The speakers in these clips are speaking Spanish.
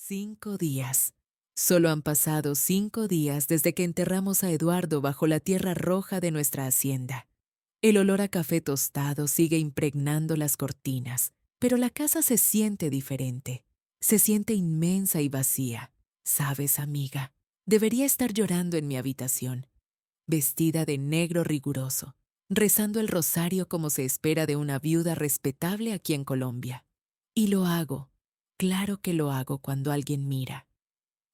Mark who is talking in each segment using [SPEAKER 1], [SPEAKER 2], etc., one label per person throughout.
[SPEAKER 1] 5 días. Solo han pasado 5 días desde que enterramos a Eduardo bajo la tierra roja de nuestra hacienda. El olor a café tostado sigue impregnando las cortinas, pero la casa se siente diferente. Se siente inmensa y vacía. Sabes, amiga, debería estar llorando en mi habitación, vestida de negro riguroso, rezando el rosario como se espera de una viuda respetable aquí en Colombia. Y lo hago, claro que lo hago cuando alguien mira.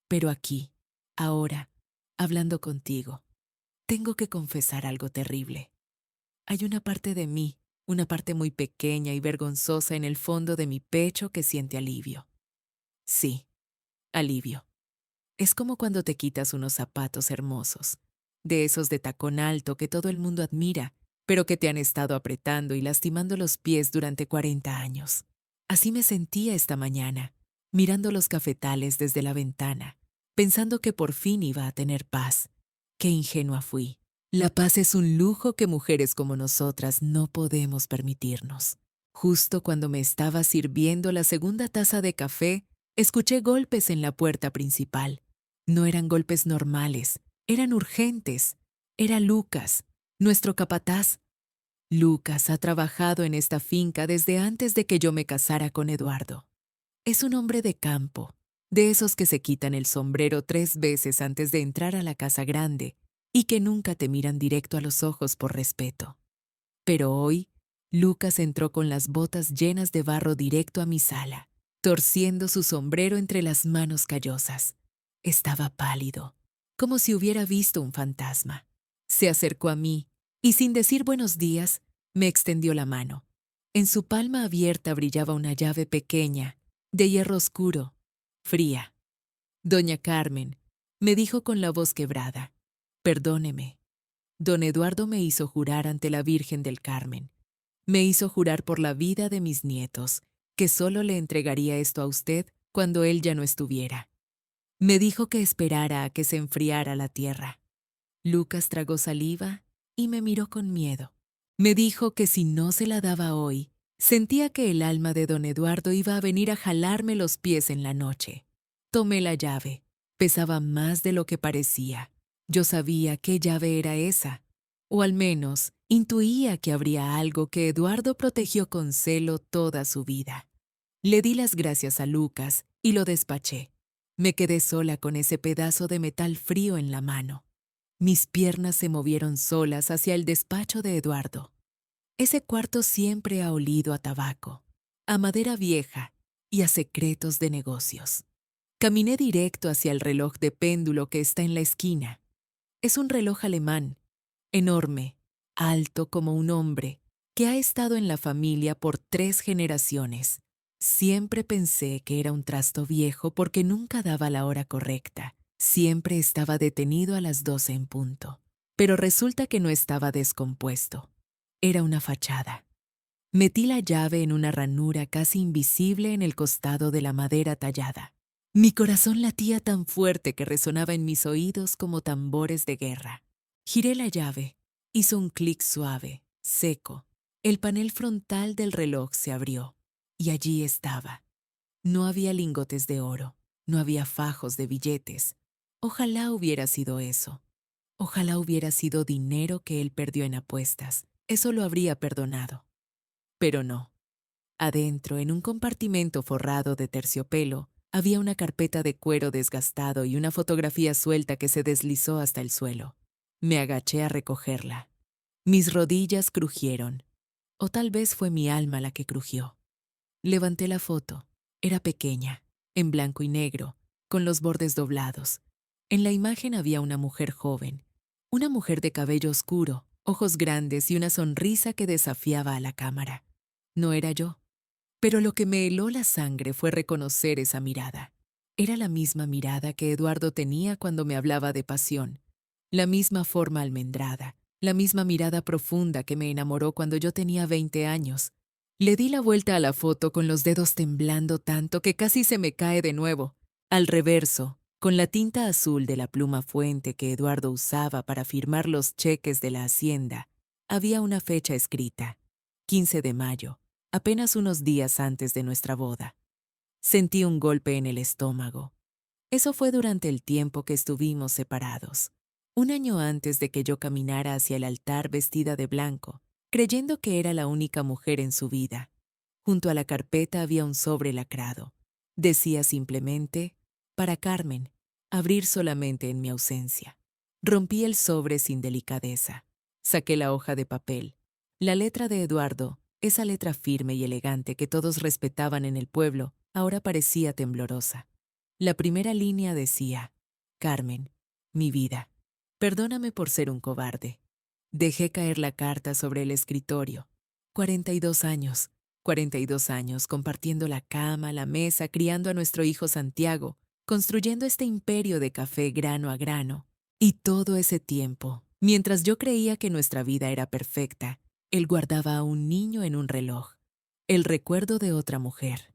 [SPEAKER 1] Pero aquí, ahora, hablando contigo, tengo que confesar algo terrible. Hay una parte de mí, una parte muy pequeña y vergonzosa en el fondo de mi pecho que siente alivio. Sí, alivio. Es como cuando te quitas unos zapatos hermosos, de esos de tacón alto que todo el mundo admira, pero que te han estado apretando y lastimando los pies durante 40 años. Así me sentía esta mañana, mirando los cafetales desde la ventana, pensando que por fin iba a tener paz. Qué ingenua fui. La paz es un lujo que mujeres como nosotras no podemos permitirnos. Justo cuando me estaba sirviendo la segunda taza de café, escuché golpes en la puerta principal. No eran golpes normales, eran urgentes. Era Lucas, nuestro capataz. Lucas ha trabajado en esta finca desde antes de que yo me casara con Eduardo. Es un hombre de campo, de esos que se quitan el sombrero 3 veces antes de entrar a la casa grande y que nunca te miran directo a los ojos por respeto. Pero hoy, Lucas entró con las botas llenas de barro directo a mi sala, torciendo su sombrero entre las manos callosas. Estaba pálido, como si hubiera visto un fantasma. Se acercó a mí y, sin decir buenos días, me extendió la mano. En su palma abierta brillaba una llave pequeña, de hierro oscuro, fría. Doña Carmen, me dijo con la voz quebrada, perdóneme. Don Eduardo me hizo jurar ante la Virgen del Carmen. Me hizo jurar por la vida de mis nietos, que solo le entregaría esto a usted cuando él ya no estuviera. Me dijo que esperara a que se enfriara la tierra. Lucas tragó saliva y me miró con miedo. Me dijo que si no se la daba hoy, sentía que el alma de don Eduardo iba a venir a jalarme los pies en la noche. Tomé la llave. Pesaba más de lo que parecía. Yo sabía qué llave era esa, o al menos intuía que habría algo que Eduardo protegió con celo toda su vida. Le di las gracias a Lucas y lo despaché. Me quedé sola con ese pedazo de metal frío en la mano. Mis piernas se movieron solas hacia el despacho de Eduardo. Ese cuarto siempre ha olido a tabaco, a madera vieja y a secretos de negocios. Caminé directo hacia el reloj de péndulo que está en la esquina. Es un reloj alemán, enorme, alto como un hombre, que ha estado en la familia por 3 generaciones. Siempre pensé que era un trasto viejo porque nunca daba la hora correcta. Siempre estaba detenido a las 12 en punto. Pero resulta que no estaba descompuesto. Era una fachada. Metí la llave en una ranura casi invisible en el costado de la madera tallada. Mi corazón latía tan fuerte que resonaba en mis oídos como tambores de guerra. Giré la llave. Hizo un clic suave, seco. El panel frontal del reloj se abrió. Y allí estaba. No había lingotes de oro. No había fajos de billetes. Ojalá hubiera sido eso. Ojalá hubiera sido dinero que él perdió en apuestas. Eso lo habría perdonado. Pero no. Adentro, en un compartimento forrado de terciopelo, había una carpeta de cuero desgastado y una fotografía suelta que se deslizó hasta el suelo. Me agaché a recogerla. Mis rodillas crujieron. O tal vez fue mi alma la que crujió. Levanté la foto. Era pequeña, en blanco y negro, con los bordes doblados. En la imagen había una mujer joven. Una mujer de cabello oscuro, ojos grandes y una sonrisa que desafiaba a la cámara. No era yo. Pero lo que me heló la sangre fue reconocer esa mirada. Era la misma mirada que Eduardo tenía cuando me hablaba de pasión, la misma forma almendrada, la misma mirada profunda que me enamoró cuando yo tenía 20 años. Le di la vuelta a la foto con los dedos temblando tanto que casi se me cae de nuevo. Al reverso, con la tinta azul de la pluma fuente que Eduardo usaba para firmar los cheques de la hacienda, había una fecha escrita, 15 de mayo. Apenas unos días antes de nuestra boda. Sentí un golpe en el estómago. Eso fue durante el tiempo que estuvimos separados. Un año antes de que yo caminara hacia el altar vestida de blanco, creyendo que era la única mujer en su vida. Junto a la carpeta había un sobre lacrado. Decía simplemente, para Carmen, abrir solamente en mi ausencia. Rompí el sobre sin delicadeza. Saqué la hoja de papel. La letra de Eduardo, esa letra firme y elegante que todos respetaban en el pueblo, ahora parecía temblorosa. La primera línea decía, Carmen, mi vida, perdóname por ser un cobarde. Dejé caer la carta sobre el escritorio. 42 años, 42 años compartiendo la cama, la mesa, criando a nuestro hijo Santiago, construyendo este imperio de café grano a grano. Y todo ese tiempo, mientras yo creía que nuestra vida era perfecta, él guardaba a un niño en un reloj, el recuerdo de otra mujer.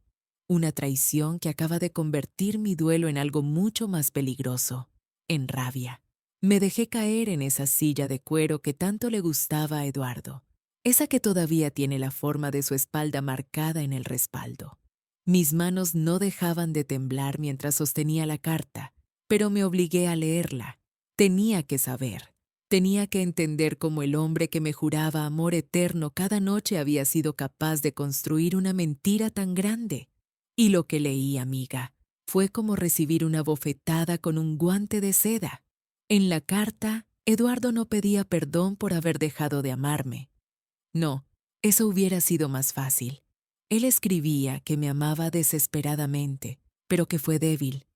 [SPEAKER 1] Una traición que acaba de convertir mi duelo en algo mucho más peligroso, en rabia. Me dejé caer en esa silla de cuero que tanto le gustaba a Eduardo, esa que todavía tiene la forma de su espalda marcada en el respaldo. Mis manos no dejaban de temblar mientras sostenía la carta, pero me obligué a leerla. Tenía que saber. Tenía que entender cómo el hombre que me juraba amor eterno cada noche había sido capaz de construir una mentira tan grande. Y lo que leí, amiga, fue como recibir una bofetada con un guante de seda. En la carta, Eduardo no pedía perdón por haber dejado de amarme. No, eso hubiera sido más fácil. Él escribía que me amaba desesperadamente, pero que fue débil.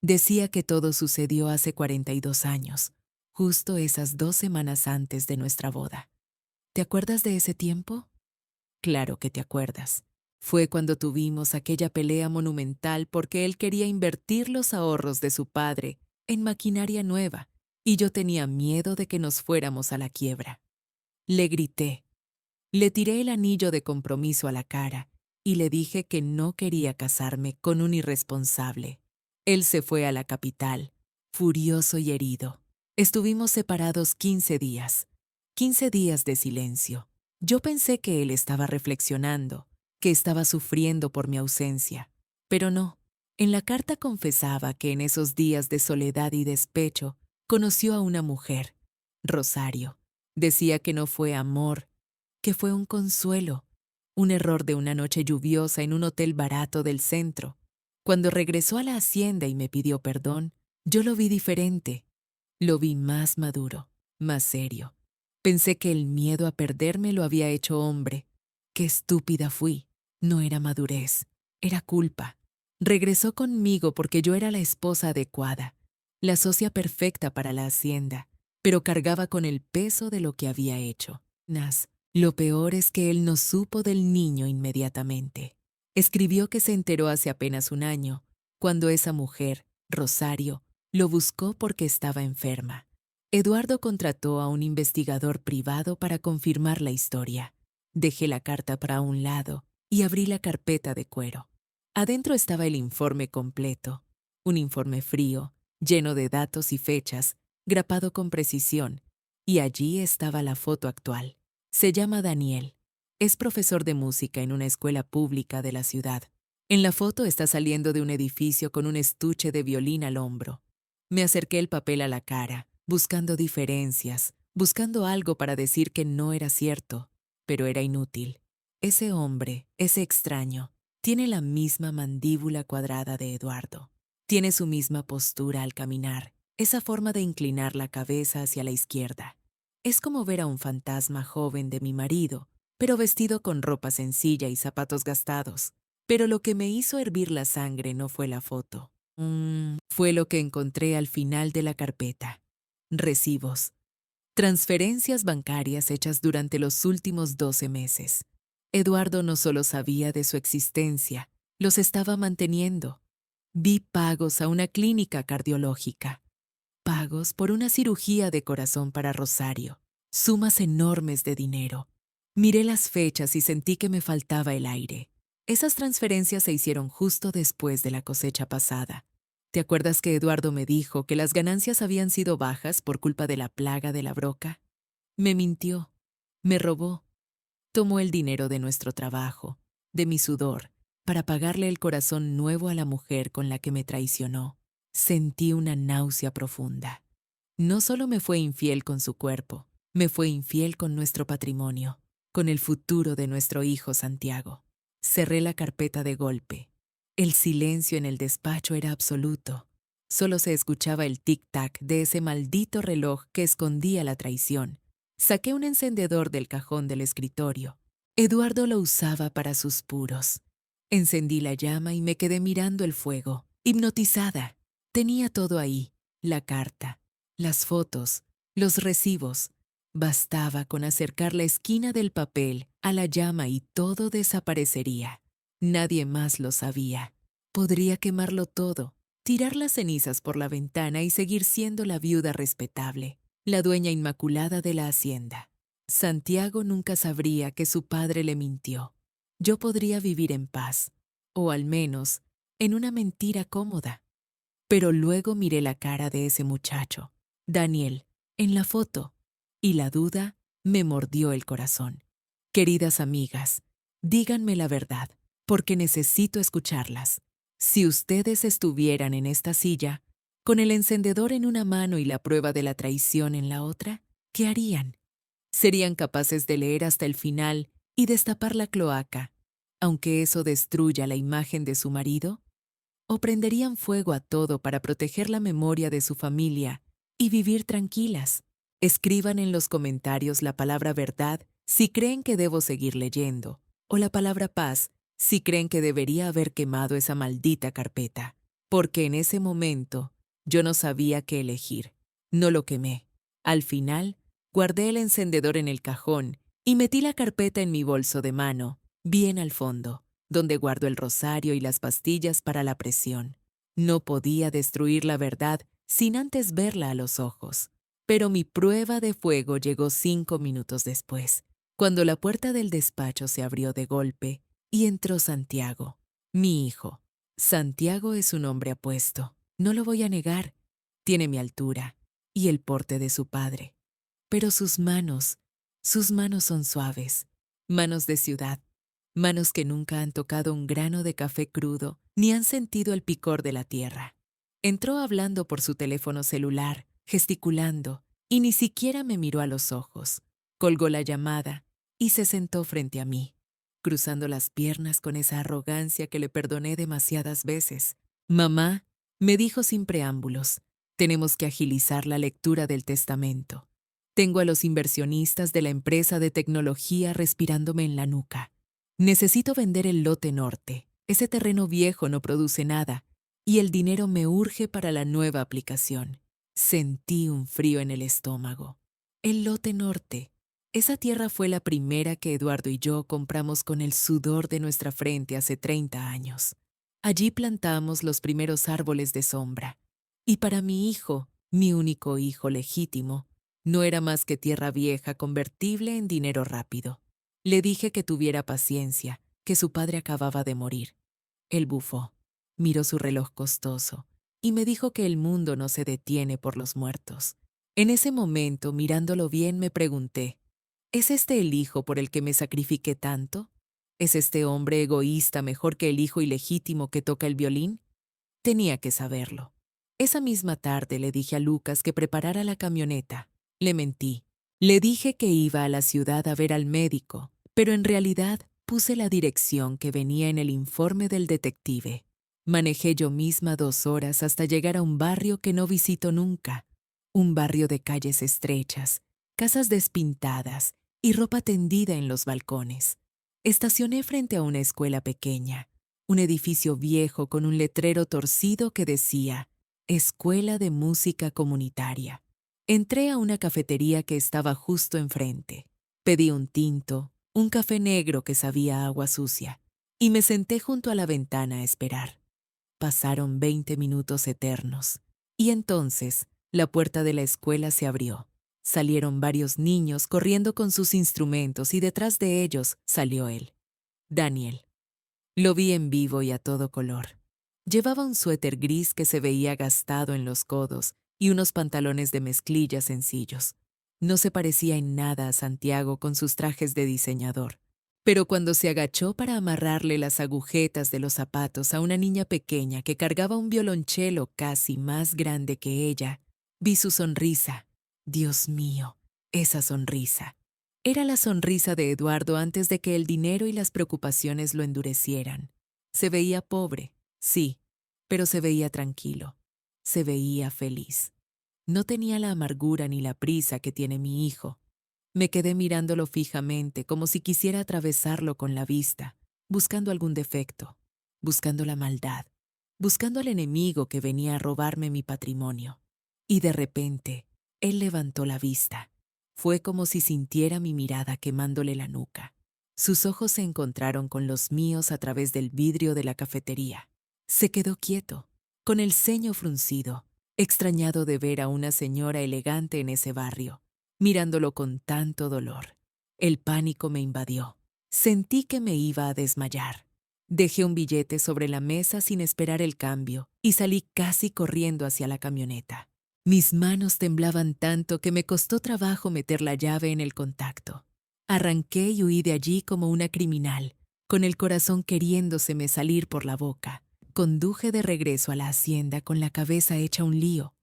[SPEAKER 1] Decía que todo sucedió hace 42 años, justo esas 2 semanas antes de nuestra boda. ¿Te acuerdas de ese tiempo? Claro que te acuerdas. Fue cuando tuvimos aquella pelea monumental porque él quería invertir los ahorros de su padre en maquinaria nueva y yo tenía miedo de que nos fuéramos a la quiebra. Le grité. Le tiré el anillo de compromiso a la cara y le dije que no quería casarme con un irresponsable. Él se fue a la capital, furioso y herido. Estuvimos separados 15 días. 15 días de silencio. Yo pensé que él estaba reflexionando, que estaba sufriendo por mi ausencia. Pero no. En la carta confesaba que en esos días de soledad y despecho conoció a una mujer, Rosario. Decía que no fue amor, que fue un consuelo, un error de una noche lluviosa en un hotel barato del centro. Cuando regresó a la hacienda y me pidió perdón, yo lo vi diferente. Lo vi más maduro, más serio. Pensé que el miedo a perderme lo había hecho hombre. Qué estúpida fui. No era madurez, era culpa. Regresó conmigo porque yo era la esposa adecuada, la socia perfecta para la hacienda, pero cargaba con el peso de lo que había hecho. Lo peor es que él no supo del niño inmediatamente. Escribió que se enteró hace apenas un año, cuando esa mujer, Rosario, lo buscó porque estaba enferma. Eduardo contrató a un investigador privado para confirmar la historia. Dejé la carta para un lado y abrí la carpeta de cuero. Adentro estaba el informe completo, un informe frío, lleno de datos y fechas, grapado con precisión, y allí estaba la foto actual. Se llama Daniel. Es profesor de música en una escuela pública de la ciudad. En la foto está saliendo de un edificio con un estuche de violín al hombro. Me acerqué el papel a la cara, buscando diferencias, buscando algo para decir que no era cierto, pero era inútil. Ese hombre, ese extraño, tiene la misma mandíbula cuadrada de Eduardo. Tiene su misma postura al caminar, esa forma de inclinar la cabeza hacia la izquierda. Es como ver a un fantasma joven de mi marido, pero vestido con ropa sencilla y zapatos gastados. Pero lo que me hizo hervir la sangre no fue la foto. Fue lo que encontré al final de la carpeta. Recibos. Transferencias bancarias hechas durante los últimos 12 meses. Eduardo no solo sabía de su existencia, los estaba manteniendo. Vi pagos a una clínica cardiológica. Pagos por una cirugía de corazón para Rosario. Sumas enormes de dinero. Miré las fechas y sentí que me faltaba el aire. Esas transferencias se hicieron justo después de la cosecha pasada. ¿Te acuerdas que Eduardo me dijo que las ganancias habían sido bajas por culpa de la plaga de la broca? Me mintió. Me robó. Tomó el dinero de nuestro trabajo, de mi sudor, para pagarle el corazón nuevo a la mujer con la que me traicionó, sentí una náusea profunda. No solo me fue infiel con su cuerpo, me fue infiel con nuestro patrimonio, con el futuro de nuestro hijo Santiago. Cerré la carpeta de golpe. El silencio en el despacho era absoluto. Solo se escuchaba el tic-tac de ese maldito reloj que escondía la traición. Saqué un encendedor del cajón del escritorio. Eduardo lo usaba para sus puros. Encendí la llama y me quedé mirando el fuego, hipnotizada. Tenía todo ahí, la carta, las fotos, los recibos. Bastaba con acercar la esquina del papel a la llama y todo desaparecería. Nadie más lo sabía. Podría quemarlo todo, tirar las cenizas por la ventana y seguir siendo la viuda respetable, la dueña inmaculada de la hacienda. Santiago nunca sabría que su padre le mintió. Yo podría vivir en paz, o al menos en una mentira cómoda. Pero luego miré la cara de ese muchacho, Daniel, en la foto, y la duda me mordió el corazón. Queridas amigas, díganme la verdad, porque necesito escucharlas. Si ustedes estuvieran en esta silla, con el encendedor en una mano y la prueba de la traición en la otra, ¿qué harían? ¿Serían capaces de leer hasta el final y destapar la cloaca, aunque eso destruya la imagen de su marido? ¿O prenderían fuego a todo para proteger la memoria de su familia y vivir tranquilas? Escriban en los comentarios la palabra verdad si creen que debo seguir leyendo, o la palabra paz si creen que debería haber quemado esa maldita carpeta, porque en ese momento yo no sabía qué elegir. No lo quemé. Al final, guardé el encendedor en el cajón y metí la carpeta en mi bolso de mano, bien al fondo, donde guardo el rosario y las pastillas para la presión. No podía destruir la verdad sin antes verla a los ojos. Pero mi prueba de fuego llegó 5 minutos después, cuando la puerta del despacho se abrió de golpe y entró Santiago, mi hijo. Santiago es un hombre apuesto, no lo voy a negar. Tiene mi altura y el porte de su padre. Pero sus manos son suaves, manos de ciudad, manos que nunca han tocado un grano de café crudo ni han sentido el picor de la tierra. Entró hablando por su teléfono celular, gesticulando, y ni siquiera me miró a los ojos. Colgó la llamada y se sentó frente a mí, cruzando las piernas con esa arrogancia que le perdoné demasiadas veces. Mamá, me dijo sin preámbulos, tenemos que agilizar la lectura del testamento. Tengo a los inversionistas de la empresa de tecnología respirándome en la nuca. Necesito vender el lote norte. Ese terreno viejo no produce nada y el dinero me urge para la nueva aplicación. Sentí un frío en el estómago. El lote norte. Esa tierra fue la primera que Eduardo y yo compramos con el sudor de nuestra frente hace 30 años. Allí plantamos los primeros árboles de sombra. Y para mi hijo, mi único hijo legítimo, no era más que tierra vieja convertible en dinero rápido. Le dije que tuviera paciencia, que su padre acababa de morir. Él bufó, miró su reloj costoso y me dijo que el mundo no se detiene por los muertos. En ese momento, mirándolo bien, me pregunté, ¿es este el hijo por el que me sacrifiqué tanto? ¿Es este hombre egoísta mejor que el hijo ilegítimo que toca el violín? Tenía que saberlo. Esa misma tarde le dije a Lucas que preparara la camioneta. Le mentí. Le dije que iba a la ciudad a ver al médico, pero en realidad puse la dirección que venía en el informe del detective. Manejé yo misma 2 horas hasta llegar a un barrio que no visito nunca. Un barrio de calles estrechas, casas despintadas y ropa tendida en los balcones. Estacioné frente a una escuela pequeña, un edificio viejo con un letrero torcido que decía Escuela de Música Comunitaria. Entré a una cafetería que estaba justo enfrente. Pedí un tinto, un café negro que sabía a agua sucia, y me senté junto a la ventana a esperar. Pasaron 20 minutos eternos, y entonces la puerta de la escuela se abrió. Salieron varios niños corriendo con sus instrumentos y detrás de ellos salió él, Daniel. Lo vi en vivo y a todo color. Llevaba un suéter gris que se veía gastado en los codos y unos pantalones de mezclilla sencillos. No se parecía en nada a Santiago con sus trajes de diseñador, Pero cuando se agachó para amarrarle las agujetas de los zapatos a una niña pequeña que cargaba un violonchelo casi más grande que ella, vi su sonrisa. Dios mío, esa sonrisa. Era la sonrisa de Eduardo antes de que el dinero y las preocupaciones lo endurecieran. Se veía pobre, sí, pero se veía tranquilo. Se veía feliz. No tenía la amargura ni la prisa que tiene mi hijo. Me quedé mirándolo fijamente, como si quisiera atravesarlo con la vista, buscando algún defecto, buscando la maldad, buscando al enemigo que venía a robarme mi patrimonio. Y de repente, él levantó la vista. Fue como si sintiera mi mirada quemándole la nuca. Sus ojos se encontraron con los míos a través del vidrio de la cafetería. Se quedó quieto, con el ceño fruncido, extrañado de ver a una señora elegante en ese barrio, mirándolo con tanto dolor. El pánico me invadió. Sentí que me iba a desmayar. Dejé un billete sobre la mesa sin esperar el cambio y salí casi corriendo hacia la camioneta. Mis manos temblaban tanto que me costó trabajo meter la llave en el contacto. Arranqué y huí de allí como una criminal, con el corazón queriéndoseme salir por la boca. Conduje de regreso a la hacienda con la cabeza hecha un lío.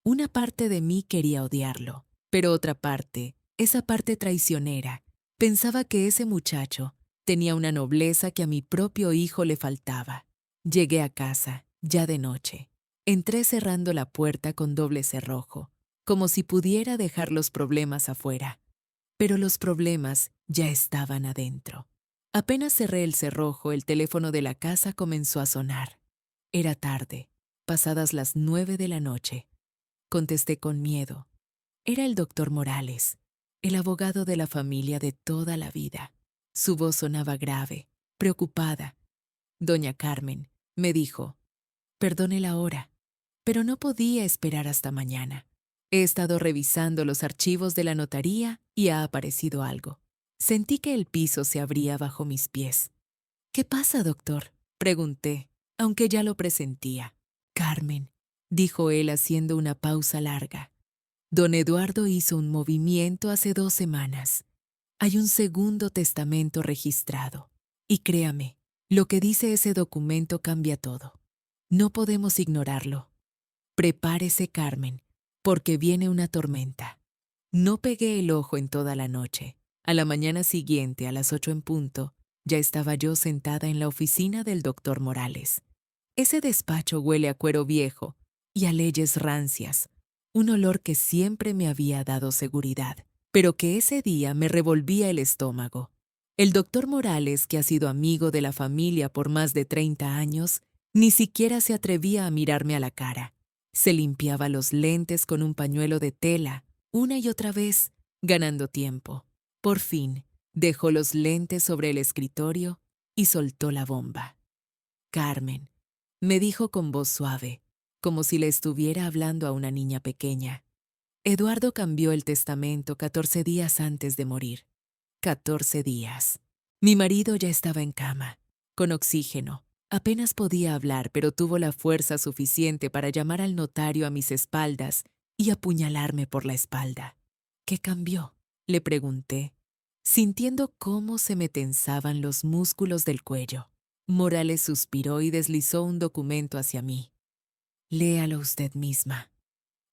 [SPEAKER 1] Una parte de mí quería odiarlo, pero otra parte, esa parte traicionera, pensaba que ese muchacho tenía una nobleza que a mi propio hijo le faltaba. Llegué a casa, ya de noche. Entré cerrando la puerta con doble cerrojo, como si pudiera dejar los problemas afuera. Pero los problemas ya estaban adentro. Apenas cerré el cerrojo, el teléfono de la casa comenzó a sonar. Era tarde, pasadas las 9 de la noche. Contesté con miedo. Era el doctor Morales, el abogado de la familia de toda la vida. Su voz sonaba grave, preocupada. Doña Carmen, me dijo, perdone la hora, pero no podía esperar hasta mañana. He estado revisando los archivos de la notaría y ha aparecido algo. Sentí que el piso se abría bajo mis pies. ¿Qué pasa, doctor?, pregunté, aunque ya lo presentía. Carmen, dijo él haciendo una pausa larga. Don Eduardo hizo un movimiento hace 2 semanas. Hay un segundo testamento registrado. Y créame, lo que dice ese documento cambia todo. No podemos ignorarlo. Prepárese, Carmen, porque viene una tormenta. No pegué el ojo en toda la noche. A la mañana siguiente, a las 8 en punto, ya estaba yo sentada en la oficina del doctor Morales. Ese despacho huele a cuero viejo y a leyes rancias, un olor que siempre me había dado seguridad, pero que ese día me revolvía el estómago. El doctor Morales, que ha sido amigo de la familia por más de 30 años, ni siquiera se atrevía a mirarme a la cara. Se limpiaba los lentes con un pañuelo de tela, una y otra vez, ganando tiempo. Por fin, dejó los lentes sobre el escritorio y soltó la bomba. Carmen, me dijo con voz suave, como si le estuviera hablando a una niña pequeña. Eduardo cambió el testamento 14 días antes de morir. 14 días. Mi marido ya estaba en cama, con oxígeno. Apenas podía hablar, pero tuvo la fuerza suficiente para llamar al notario a mis espaldas y apuñalarme por la espalda. ¿Qué cambió?, le pregunté, sintiendo cómo se me tensaban los músculos del cuello. Morales suspiró y deslizó un documento hacia mí. Léalo usted misma.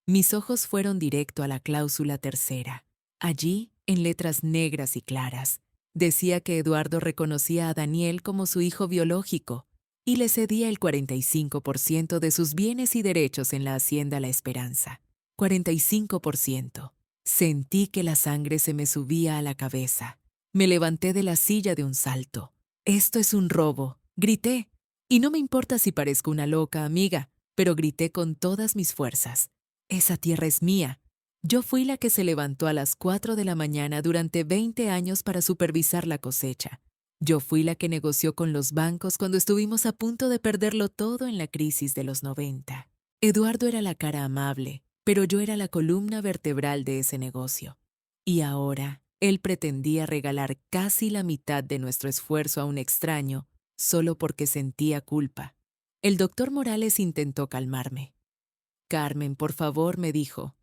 [SPEAKER 1] Mis ojos fueron directo a la cláusula tercera. Allí, en letras negras y claras, decía que Eduardo reconocía a Daniel como su hijo biológico y le cedía el 45% de sus bienes y derechos en la hacienda La Esperanza. 45%. Sentí que la sangre se me subía a la cabeza. Me levanté de la silla de un salto. «Esto es un robo», grité. Y no me importa si parezco una loca, amiga, pero grité con todas mis fuerzas. Esa tierra es mía. Yo fui la que se levantó a las 4 de la mañana durante 20 años para supervisar la cosecha. Yo fui la que negoció con los bancos cuando estuvimos a punto de perderlo todo en la crisis de los 90. Eduardo era la cara amable, pero yo era la columna vertebral de ese negocio. Y ahora, él pretendía regalar casi la mitad de nuestro esfuerzo a un extraño, solo porque sentía culpa. El doctor Morales intentó calmarme. Carmen, por favor, me dijo.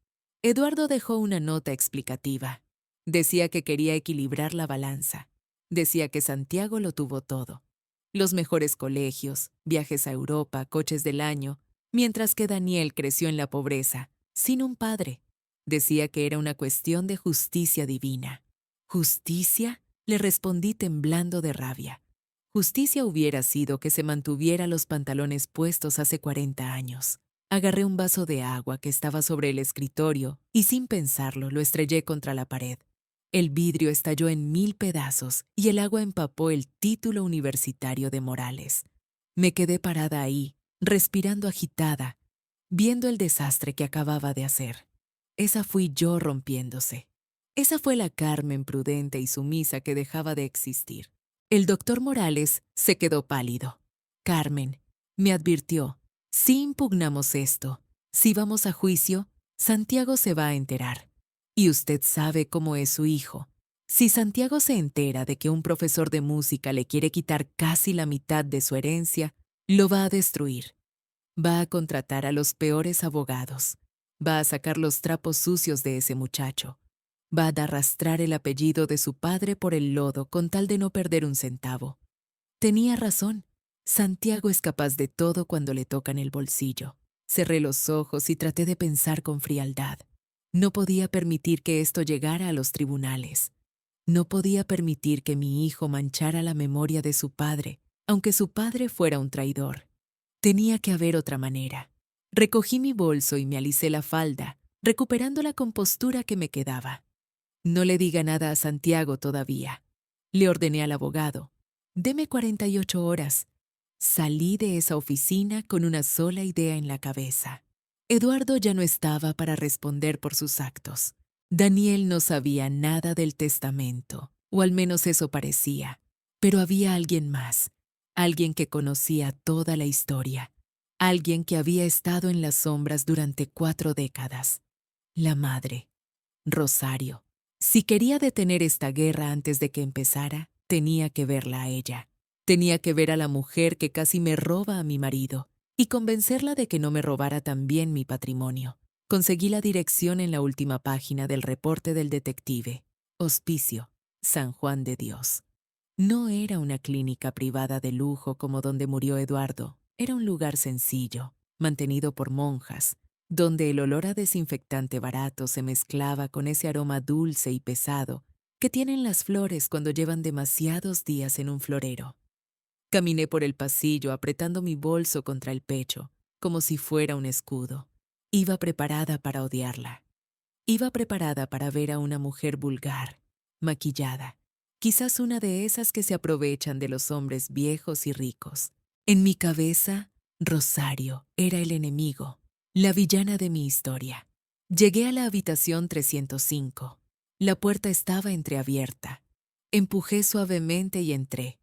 [SPEAKER 1] Eduardo dejó una nota explicativa. Decía que quería equilibrar la balanza. Decía que Santiago lo tuvo todo. Los mejores colegios, viajes a Europa, coches del año, mientras que Daniel creció en la pobreza, sin un padre. Decía que era una cuestión de justicia divina. ¿Justicia? Le respondí temblando de rabia. Justicia hubiera sido que se mantuviera los pantalones puestos hace 40 años. Agarré un vaso de agua que estaba sobre el escritorio y sin pensarlo lo estrellé contra la pared. El vidrio estalló en 1000 pedazos y el agua empapó el título universitario de Morales. Me quedé parada ahí, respirando agitada, viendo el desastre que acababa de hacer. Esa fui yo rompiéndose. Esa fue la Carmen prudente y sumisa que dejaba de existir. El doctor Morales se quedó pálido. Carmen, me advirtió, si impugnamos esto, si vamos a juicio, Santiago se va a enterar. Y usted sabe cómo es su hijo. Si Santiago se entera de que un profesor de música le quiere quitar casi la mitad de su herencia, lo va a destruir. Va a contratar a los peores abogados. Va a sacar los trapos sucios de ese muchacho. Va a arrastrar el apellido de su padre por el lodo con tal de no perder un centavo. Tenía razón. Santiago es capaz de todo cuando le tocan el bolsillo. Cerré los ojos y traté de pensar con frialdad. No podía permitir que esto llegara a los tribunales. No podía permitir que mi hijo manchara la memoria de su padre, aunque su padre fuera un traidor. Tenía que haber otra manera. Recogí mi bolso y me alicé la falda, recuperando la compostura que me quedaba. No le diga nada a Santiago todavía. Le ordené al abogado. Deme 48 horas. Salí de esa oficina con una sola idea en la cabeza. Eduardo ya no estaba para responder por sus actos. Daniel no sabía nada del testamento, o al menos eso parecía. Pero había alguien más, alguien que conocía toda la historia, alguien que había estado en las sombras durante 4 décadas. La madre, Rosario. Si quería detener esta guerra antes de que empezara, tenía que verla a ella. Tenía que ver a la mujer que casi me roba a mi marido y convencerla de que no me robara también mi patrimonio. Conseguí la dirección en la última página del reporte del detective. Hospicio, San Juan de Dios. No era una clínica privada de lujo como donde murió Eduardo. Era un lugar sencillo, mantenido por monjas, donde el olor a desinfectante barato se mezclaba con ese aroma dulce y pesado que tienen las flores cuando llevan demasiados días en un florero. Caminé por el pasillo apretando mi bolso contra el pecho, como si fuera un escudo. Iba preparada para odiarla. Iba preparada para ver a una mujer vulgar, maquillada, quizás una de esas que se aprovechan de los hombres viejos y ricos. En mi cabeza, Rosario era el enemigo, la villana de mi historia. Llegué a la habitación 305. La puerta estaba entreabierta. Empujé suavemente y entré.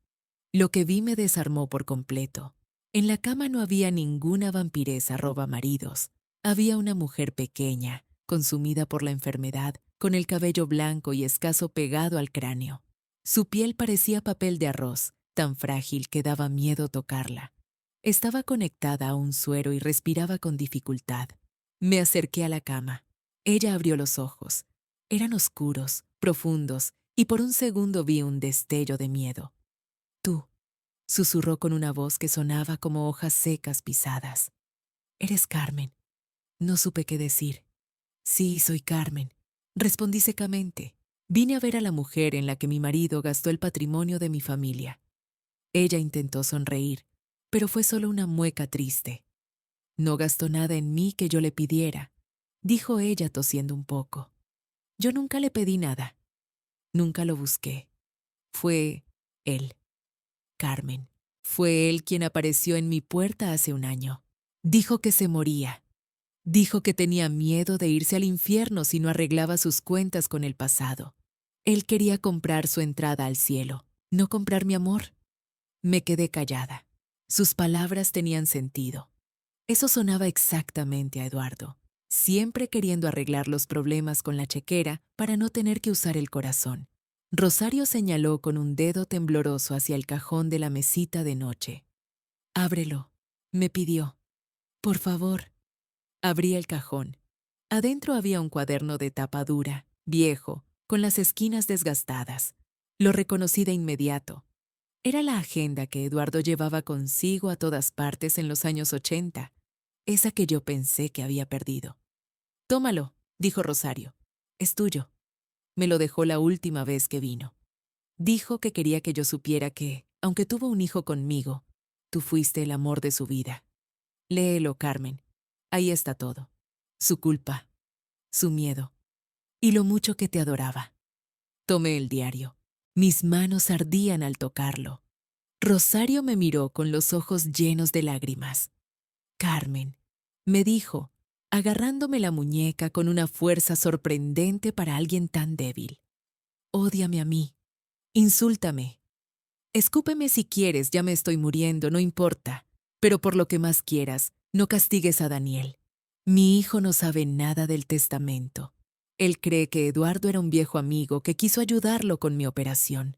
[SPEAKER 1] Lo que vi me desarmó por completo. En la cama no había ninguna vampiresa robamaridos. Había una mujer pequeña, consumida por la enfermedad, con el cabello blanco y escaso pegado al cráneo. Su piel parecía papel de arroz, tan frágil que daba miedo tocarla. Estaba conectada a un suero y respiraba con dificultad. Me acerqué a la cama. Ella abrió los ojos. Eran oscuros, profundos, y por un segundo vi un destello de miedo. Tú, susurró con una voz que sonaba como hojas secas pisadas. Eres Carmen. No supe qué decir. Sí, soy Carmen. Respondí secamente. Vine a ver a la mujer en la que mi marido gastó el patrimonio de mi familia. Ella intentó sonreír, pero fue solo una mueca triste. No gastó nada en mí que yo le pidiera, dijo ella tosiendo un poco. Yo nunca le pedí nada. Nunca lo busqué. Fue él, Carmen. Fue él quien apareció en mi puerta hace un año. Dijo que se moría. Dijo que tenía miedo de irse al infierno si no arreglaba sus cuentas con el pasado. Él quería comprar su entrada al cielo, no comprar mi amor. Me quedé callada. Sus palabras tenían sentido. Eso sonaba exactamente a Eduardo, siempre queriendo arreglar los problemas con la chequera para no tener que usar el corazón. Rosario señaló con un dedo tembloroso hacia el cajón de la mesita de noche. Ábrelo, me pidió. Por favor. Abrí el cajón. Adentro había un cuaderno de tapa dura, viejo, con las esquinas desgastadas. Lo reconocí de inmediato. Era la agenda que Eduardo llevaba consigo a todas partes en los años 80, esa que yo pensé que había perdido. Tómalo, dijo Rosario. Es tuyo. Me lo dejó la última vez que vino. Dijo que quería que yo supiera que, aunque tuvo un hijo conmigo, tú fuiste el amor de su vida. Léelo, Carmen. Ahí está todo. Su culpa, su miedo y lo mucho que te adoraba. Tomé el diario. Mis manos ardían al tocarlo. Rosario me miró con los ojos llenos de lágrimas. Carmen, me dijo, agarrándome la muñeca con una fuerza sorprendente para alguien tan débil. Ódiame a mí. Insúltame. Escúpeme si quieres, ya me estoy muriendo, no importa. Pero por lo que más quieras, no castigues a Daniel. Mi hijo no sabe nada del testamento. Él cree que Eduardo era un viejo amigo que quiso ayudarlo con mi operación.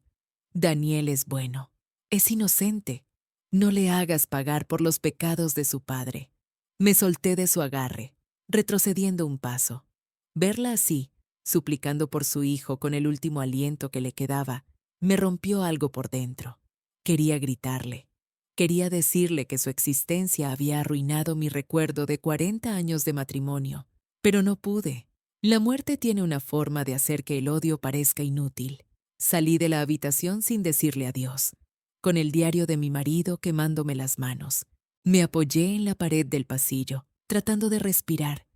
[SPEAKER 1] Daniel es bueno. Es inocente. No le hagas pagar por los pecados de su padre. Me solté de su agarre, retrocediendo un paso. Verla así, suplicando por su hijo con el último aliento que le quedaba, me rompió algo por dentro. Quería gritarle. Quería decirle que su existencia había arruinado mi recuerdo de 40 años de matrimonio, pero no pude. La muerte tiene una forma de hacer que el odio parezca inútil. Salí de la habitación sin decirle adiós, con el diario de mi marido quemándome las manos. Me apoyé en la pared del pasillo, tratando de respirar,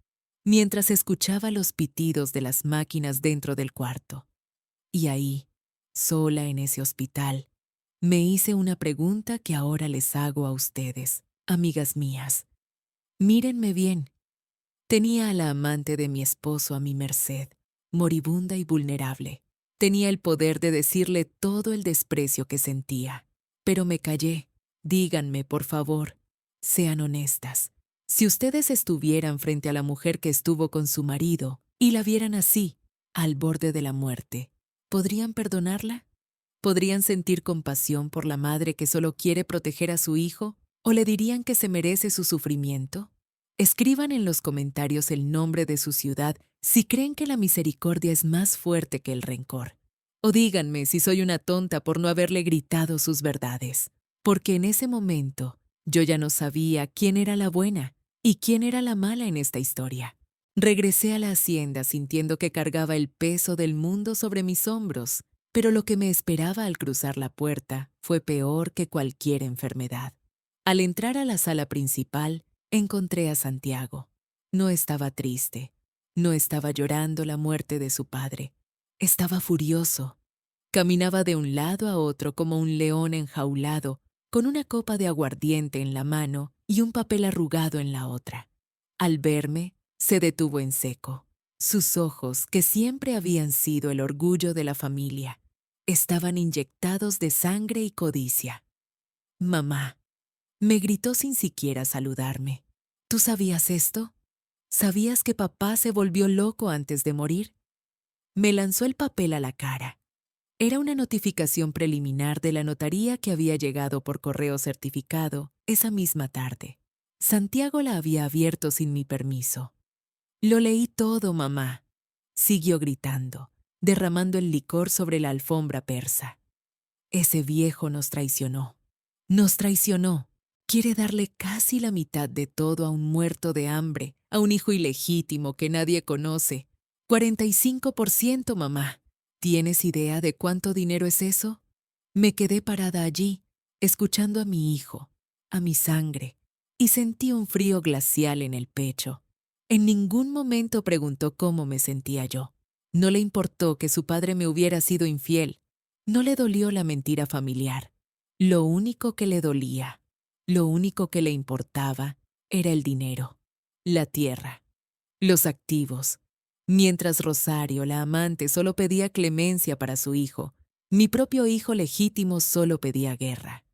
[SPEAKER 1] mientras escuchaba los pitidos de las máquinas dentro del cuarto. Y ahí, sola en ese hospital, me hice una pregunta que ahora les hago a ustedes, amigas mías. Mírenme bien. Tenía a la amante de mi esposo a mi merced, moribunda y vulnerable. Tenía el poder de decirle todo el desprecio que sentía. Pero me callé. Díganme, por favor, sean honestas. Si ustedes estuvieran frente a la mujer que estuvo con su marido y la vieran así, al borde de la muerte, ¿podrían perdonarla? ¿Podrían sentir compasión por la madre que solo quiere proteger a su hijo? ¿O le dirían que se merece su sufrimiento? Escriban en los comentarios el nombre de su ciudad si creen que la misericordia es más fuerte que el rencor. O díganme si soy una tonta por no haberle gritado sus verdades. Porque en ese momento yo ya no sabía quién era la buena y quién era la mala en esta historia. Regresé a la hacienda sintiendo que cargaba el peso del mundo sobre mis hombros, pero lo que me esperaba al cruzar la puerta fue peor que cualquier enfermedad. Al entrar a la sala principal, encontré a Santiago. No estaba triste, no estaba llorando la muerte de su padre. Estaba furioso. Caminaba de un lado a otro como un león enjaulado, con una copa de aguardiente en la mano y un papel arrugado en la otra. Al verme, se detuvo en seco. Sus ojos, que siempre habían sido el orgullo de la familia, estaban inyectados de sangre y codicia. «Mamá», me gritó sin siquiera saludarme. «¿Tú sabías esto? ¿Sabías que papá se volvió loco antes de morir?» Me lanzó el papel a la cara. Era una notificación preliminar de la notaría que había llegado por correo certificado esa misma tarde. Santiago la había abierto sin mi permiso. «Lo leí todo, mamá», siguió gritando, derramando el licor sobre la alfombra persa. «Ese viejo nos traicionó. Nos traicionó. Quiere darle casi la mitad de todo a un muerto de hambre, a un hijo ilegítimo que nadie conoce. 45%, mamá. ¿Tienes idea de cuánto dinero es eso?» Me quedé parada allí, escuchando a mi hijo, a mi sangre, y sentí un frío glacial en el pecho. En ningún momento preguntó cómo me sentía yo. No le importó que su padre me hubiera sido infiel. No le dolió la mentira familiar. Lo único que le dolía, lo único que le importaba, era el dinero, la tierra, los activos. Mientras Rosario, la amante, solo pedía clemencia para su hijo, mi propio hijo legítimo solo pedía guerra.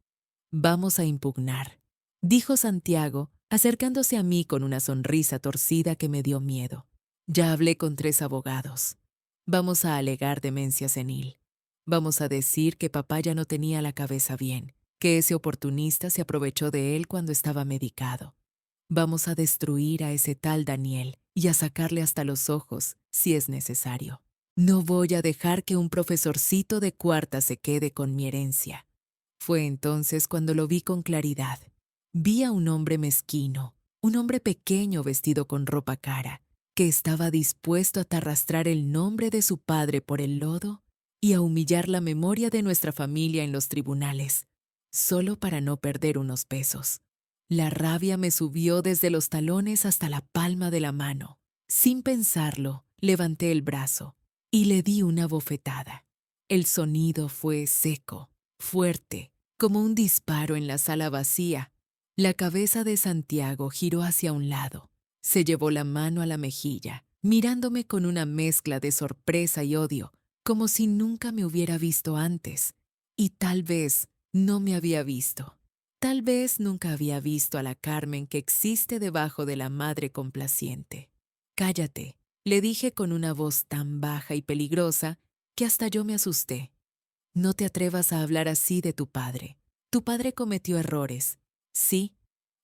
[SPEAKER 1] «Vamos a impugnar», dijo Santiago, acercándose a mí con una sonrisa torcida que me dio miedo. «Ya hablé con 3 abogados. Vamos a alegar demencia senil. Vamos a decir que papá ya no tenía la cabeza bien, que ese oportunista se aprovechó de él cuando estaba medicado. Vamos a destruir a ese tal Daniel y a sacarle hasta los ojos, si es necesario. No voy a dejar que un profesorcito de cuarta se quede con mi herencia. Fue entonces cuando lo vi con claridad. Vi a un hombre mezquino, un hombre pequeño vestido con ropa cara, que estaba dispuesto a arrastrar el nombre de su padre por el lodo y a humillar la memoria de nuestra familia en los tribunales, solo para no perder unos pesos. La rabia me subió desde los talones hasta la palma de la mano. Sin pensarlo, levanté el brazo y le di una bofetada. El sonido fue seco, fuerte, como un disparo en la sala vacía. La cabeza de Santiago giró hacia un lado. Se llevó la mano a la mejilla, mirándome con una mezcla de sorpresa y odio, como si nunca me hubiera visto antes. Y tal vez no me había visto. Tal vez nunca había visto a la Carmen que existe debajo de la madre complaciente. Cállate, le dije con una voz tan baja y peligrosa que hasta yo me asusté. No te atrevas a hablar así de tu padre. Tu padre cometió errores, sí,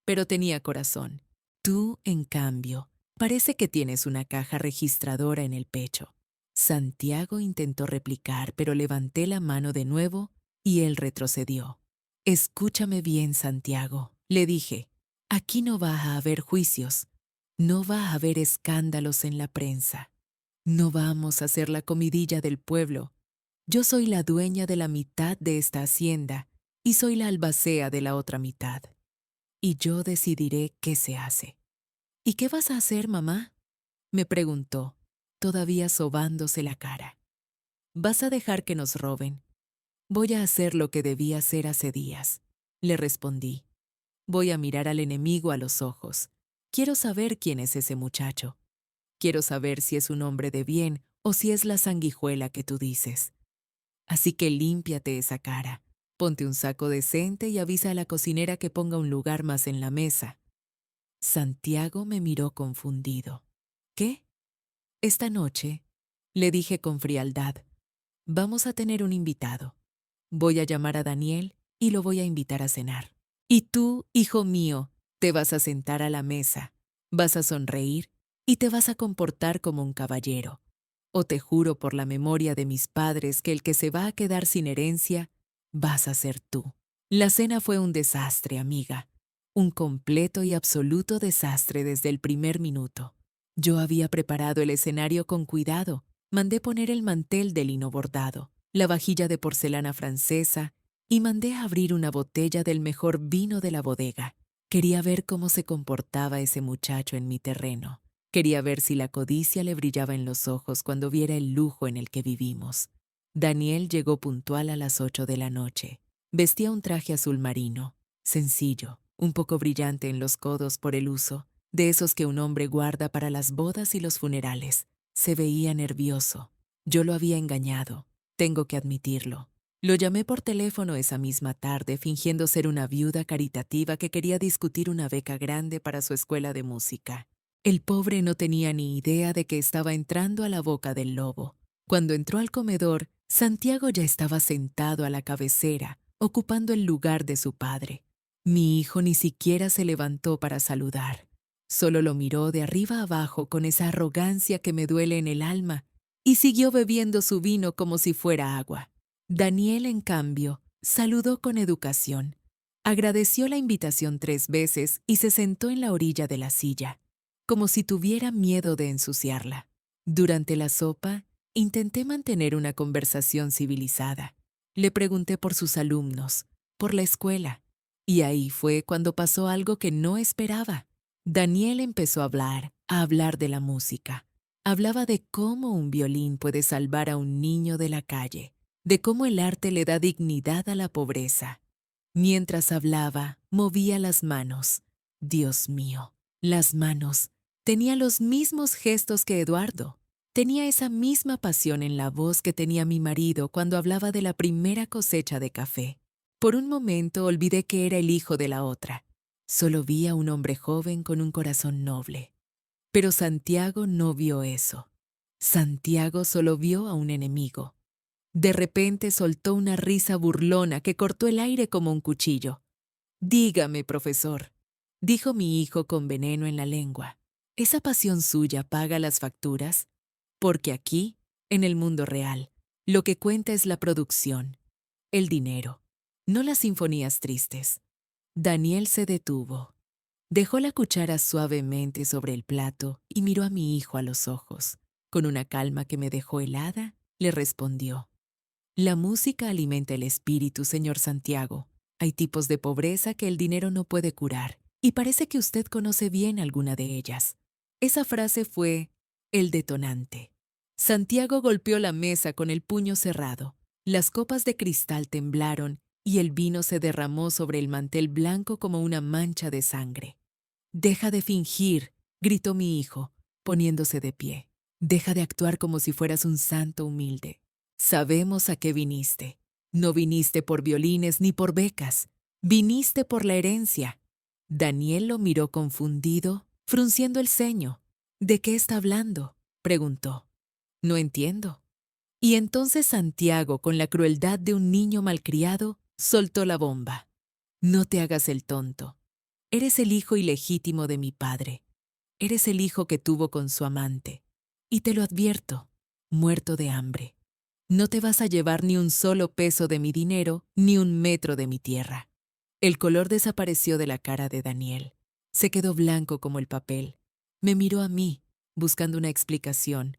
[SPEAKER 1] pero tenía corazón. Tú, en cambio, parece que tienes una caja registradora en el pecho. Santiago intentó replicar, pero levanté la mano de nuevo y él retrocedió. Escúchame bien, Santiago, le dije. Aquí no va a haber juicios. No va a haber escándalos en la prensa. No vamos a hacer la comidilla del pueblo. Yo soy la dueña de la mitad de esta hacienda y soy la albacea de la otra mitad. Y yo decidiré qué se hace. ¿Y qué vas a hacer, mamá?, me preguntó, todavía sobándose la cara. ¿Vas a dejar que nos roben? Voy a hacer lo que debí hacer hace días, le respondí. Voy a mirar al enemigo a los ojos. Quiero saber quién es ese muchacho. Quiero saber si es un hombre de bien o si es la sanguijuela que tú dices. Así que límpiate esa cara, ponte un saco decente y avisa a la cocinera que ponga un lugar más en la mesa. Santiago me miró confundido. ¿Qué? Esta noche, le dije con frialdad, vamos a tener un invitado. Voy a llamar a Daniel y lo voy a invitar a cenar. Y tú, hijo mío, te vas a sentar a la mesa, vas a sonreír y te vas a comportar como un caballero. O te juro por la memoria de mis padres que el que se va a quedar sin herencia vas a ser tú. La cena fue un desastre, amiga. Un completo y absoluto desastre desde el primer minuto. Yo había preparado el escenario con cuidado. Mandé poner el mantel de lino bordado, la vajilla de porcelana francesa y mandé a abrir una botella del mejor vino de la bodega. Quería ver cómo se comportaba ese muchacho en mi terreno. Quería ver si la codicia le brillaba en los ojos cuando viera el lujo en el que vivimos. Daniel llegó puntual a las 8 de la noche. Vestía un traje azul marino, sencillo, un poco brillante en los codos por el uso, de esos que un hombre guarda para las bodas y los funerales. Se veía nervioso. Yo lo había engañado, tengo que admitirlo. Lo llamé por teléfono esa misma tarde fingiendo ser una viuda caritativa que quería discutir una beca grande para su escuela de música. El pobre no tenía ni idea de que estaba entrando a la boca del lobo. Cuando entró al comedor, Santiago ya estaba sentado a la cabecera, ocupando el lugar de su padre. Mi hijo ni siquiera se levantó para saludar. Solo lo miró de arriba abajo con esa arrogancia que me duele en el alma y siguió bebiendo su vino como si fuera agua. Daniel, en cambio, saludó con educación. Agradeció la invitación 3 veces y se sentó en la orilla de la silla, como si tuviera miedo de ensuciarla. Durante la sopa, intenté mantener una conversación civilizada. Le pregunté por sus alumnos, por la escuela, y ahí fue cuando pasó algo que no esperaba. Daniel empezó a hablar de la música. Hablaba de cómo un violín puede salvar a un niño de la calle, de cómo el arte le da dignidad a la pobreza. Mientras hablaba, movía las manos. Dios mío, las manos. Tenía los mismos gestos que Eduardo. Tenía esa misma pasión en la voz que tenía mi marido cuando hablaba de la primera cosecha de café. Por un momento olvidé que era el hijo de la otra. Solo vi a un hombre joven con un corazón noble. Pero Santiago no vio eso. Santiago solo vio a un enemigo. De repente soltó una risa burlona que cortó el aire como un cuchillo. «Dígame, profesor», dijo mi hijo con veneno en la lengua, «¿esa pasión suya paga las facturas? Porque aquí En el mundo real, lo que cuenta es la producción, el dinero, no las sinfonías tristes. Daniel se detuvo. Dejó la cuchara suavemente sobre el plato y miró a mi hijo a los ojos. Con una calma que me dejó helada, le respondió: La música alimenta el espíritu, señor Santiago. Hay tipos de pobreza que el dinero no puede curar, y parece que usted conoce bien alguna de ellas. Esa frase fue el detonante. Santiago golpeó la mesa con el puño cerrado. Las copas de cristal temblaron y el vino se derramó sobre el mantel blanco como una mancha de sangre. «Deja de fingir», gritó mi hijo, poniéndose de pie. «Deja de actuar como si fueras un santo humilde. Sabemos a qué viniste. No viniste por violines ni por becas. Viniste por la herencia». Daniel lo miró confundido, frunciendo el ceño. «¿De qué está hablando?», preguntó. «No entiendo». Y entonces Santiago, con la crueldad de un niño malcriado, soltó la bomba. «No te hagas el tonto. Eres el hijo ilegítimo de mi padre. Eres el hijo que tuvo con su amante. Y te lo advierto, muerto de hambre. No te vas a llevar ni un solo peso de mi dinero, ni un metro de mi tierra». El color desapareció de la cara de Daniel. Se quedó blanco como el papel. Me miró a mí, buscando una explicación,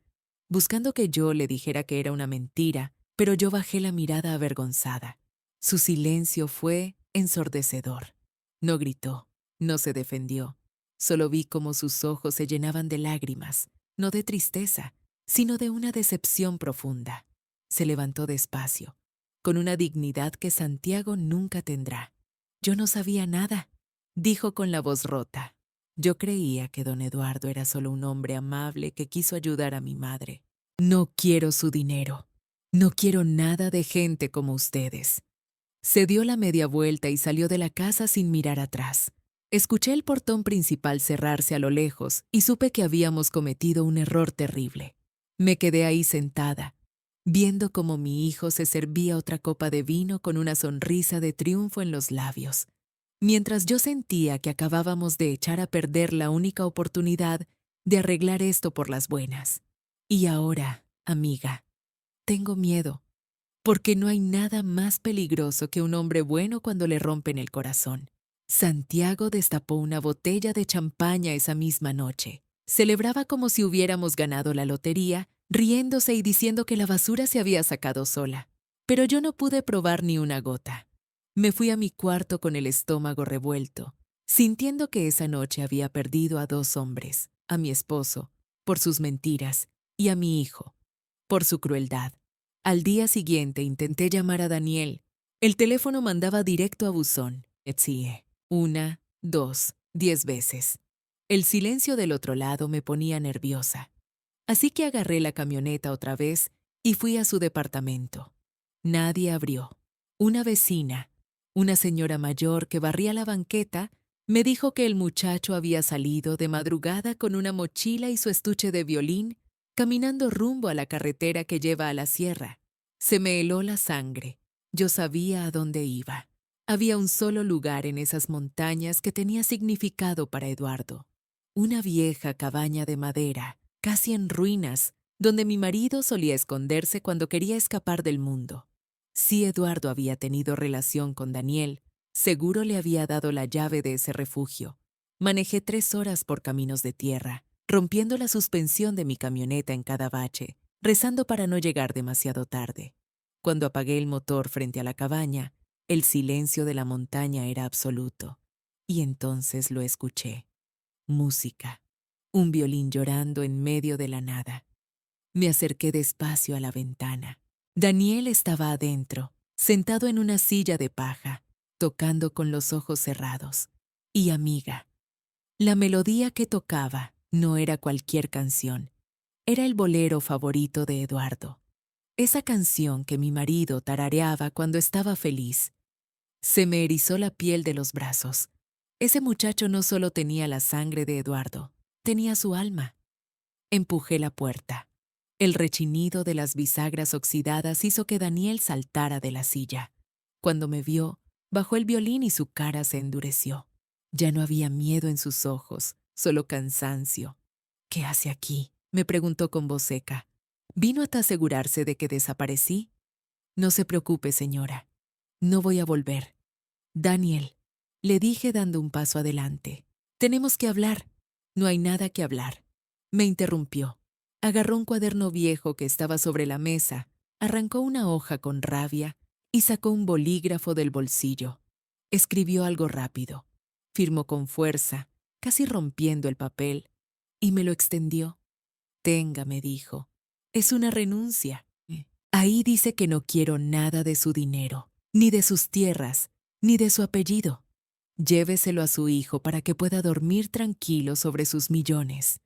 [SPEAKER 1] buscando que yo le dijera que era una mentira, pero yo bajé la mirada avergonzada. Su silencio fue ensordecedor. No gritó, no se defendió. Solo vi cómo sus ojos se llenaban de lágrimas, no de tristeza, sino de una decepción profunda. Se levantó despacio, con una dignidad que Santiago nunca tendrá. «Yo no sabía nada», dijo con la voz rota. «Yo creía que don Eduardo era solo un hombre amable que quiso ayudar a mi madre. No quiero su dinero. No quiero nada de gente como ustedes». Se dio la media vuelta y salió de la casa sin mirar atrás. Escuché el portón principal cerrarse a lo lejos y supe que habíamos cometido un error terrible. Me quedé ahí sentada, viendo cómo mi hijo se servía otra copa de vino con una sonrisa de triunfo en los labios, mientras yo sentía que acabábamos de echar a perder la única oportunidad de arreglar esto por las buenas. Y ahora, amiga, tengo miedo, porque no hay nada más peligroso que un hombre bueno cuando le rompen el corazón. Santiago destapó una botella de champaña esa misma noche. Celebraba como si hubiéramos ganado la lotería, riéndose y diciendo que la basura se había sacado sola. Pero yo no pude probar ni una gota. Me fui a mi cuarto con el estómago revuelto, sintiendo que esa noche había perdido a 2 hombres, a mi esposo, por sus mentiras, y a mi hijo, por su crueldad. Al día siguiente intenté llamar a Daniel. El teléfono mandaba directo a buzón. Etsie. 1, 2, 10 veces. El silencio del otro lado me ponía nerviosa. Así que agarré la camioneta otra vez y fui a su departamento. Nadie abrió. Una vecina, una señora mayor que barría la banqueta, me dijo que el muchacho había salido de madrugada con una mochila y su estuche de violín, caminando rumbo a la carretera que lleva a la sierra. Se me heló la sangre. Yo sabía a dónde iba. Había un solo lugar en esas montañas que tenía significado para Eduardo. Una vieja cabaña de madera, casi en ruinas, donde mi marido solía esconderse cuando quería escapar del mundo. Si Eduardo había tenido relación con Daniel, seguro le había dado la llave de ese refugio. Manejé 3 horas por caminos de tierra, rompiendo la suspensión de mi camioneta en cada bache, rezando para no llegar demasiado tarde. Cuando apagué el motor frente a la cabaña, el silencio de la montaña era absoluto. Y entonces lo escuché. Música. Un violín llorando en medio de la nada. Me acerqué despacio a la ventana. Daniel estaba adentro, sentado en una silla de paja, tocando con los ojos cerrados. Y amiga, la melodía que tocaba no era cualquier canción. Era el bolero favorito de Eduardo. Esa canción que mi marido tarareaba cuando estaba feliz. Se me erizó la piel de los brazos. Ese muchacho no solo tenía la sangre de Eduardo, tenía su alma. Empujé la puerta. El rechinido de las bisagras oxidadas hizo que Daniel saltara de la silla. Cuando me vio, bajó el violín y su cara se endureció. Ya no había miedo en sus ojos, solo cansancio. «¿Qué hace aquí?», me preguntó con voz seca. ¿Vino hasta asegurarse de que desaparecí? No se preocupe, señora. No voy a volver. Daniel, le dije dando un paso adelante. Tenemos que hablar. No hay nada que hablar. Me interrumpió. Agarró un cuaderno viejo que estaba sobre la mesa, arrancó una hoja con rabia y sacó un bolígrafo del bolsillo. Escribió algo rápido. Firmó con fuerza, casi rompiendo el papel, y me lo extendió. Tenga, me dijo. Es una renuncia. Ahí dice que no quiero nada de su dinero, ni de sus tierras, ni de su apellido. Lléveselo a su hijo para que pueda dormir tranquilo sobre sus millones.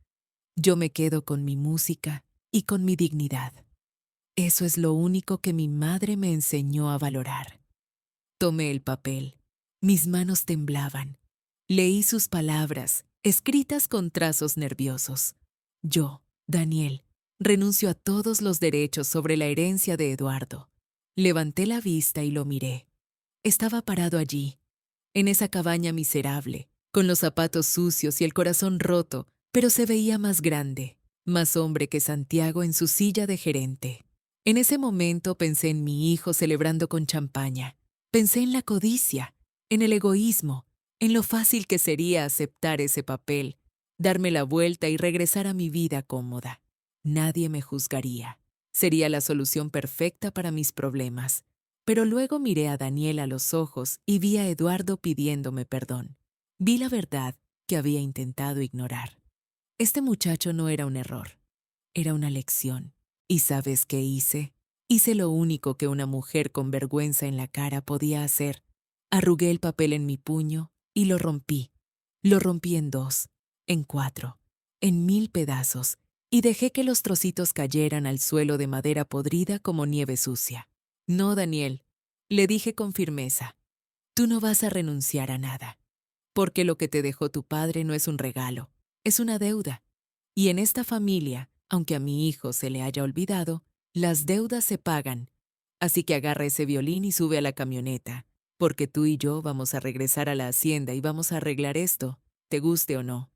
[SPEAKER 1] Yo me quedo con mi música y con mi dignidad. Eso es lo único que mi madre me enseñó a valorar. Tomé el papel. Mis manos temblaban. Leí sus palabras, escritas con trazos nerviosos. Yo, Daniel, renuncio a todos los derechos sobre la herencia de Eduardo. Levanté la vista y lo miré. Estaba parado allí, en esa cabaña miserable, con los zapatos sucios y el corazón roto, pero se veía más grande, más hombre que Santiago en su silla de gerente. En ese momento pensé en mi hijo celebrando con champaña. Pensé en la codicia, en el egoísmo, en lo fácil que sería aceptar ese papel, darme la vuelta y regresar a mi vida cómoda. Nadie me juzgaría. Sería la solución perfecta para mis problemas. Pero luego miré a Daniel a los ojos y vi a Eduardo pidiéndome perdón. Vi la verdad que había intentado ignorar. Este muchacho no era un error, era una lección. ¿Y sabes qué hice? Hice lo único que una mujer con vergüenza en la cara podía hacer. Arrugué el papel en mi puño y lo rompí. Lo rompí en 2, en 4, en 1000 pedazos, y dejé que los trocitos cayeran al suelo de madera podrida como nieve sucia. No, Daniel, le dije con firmeza, tú no vas a renunciar a nada, porque lo que te dejó tu padre no es un regalo, es una deuda. Y en esta familia, aunque a mi hijo se le haya olvidado, las deudas se pagan. Así que agarra ese violín y sube a la camioneta, porque tú y yo vamos a regresar a la hacienda y vamos a arreglar esto, te guste o no.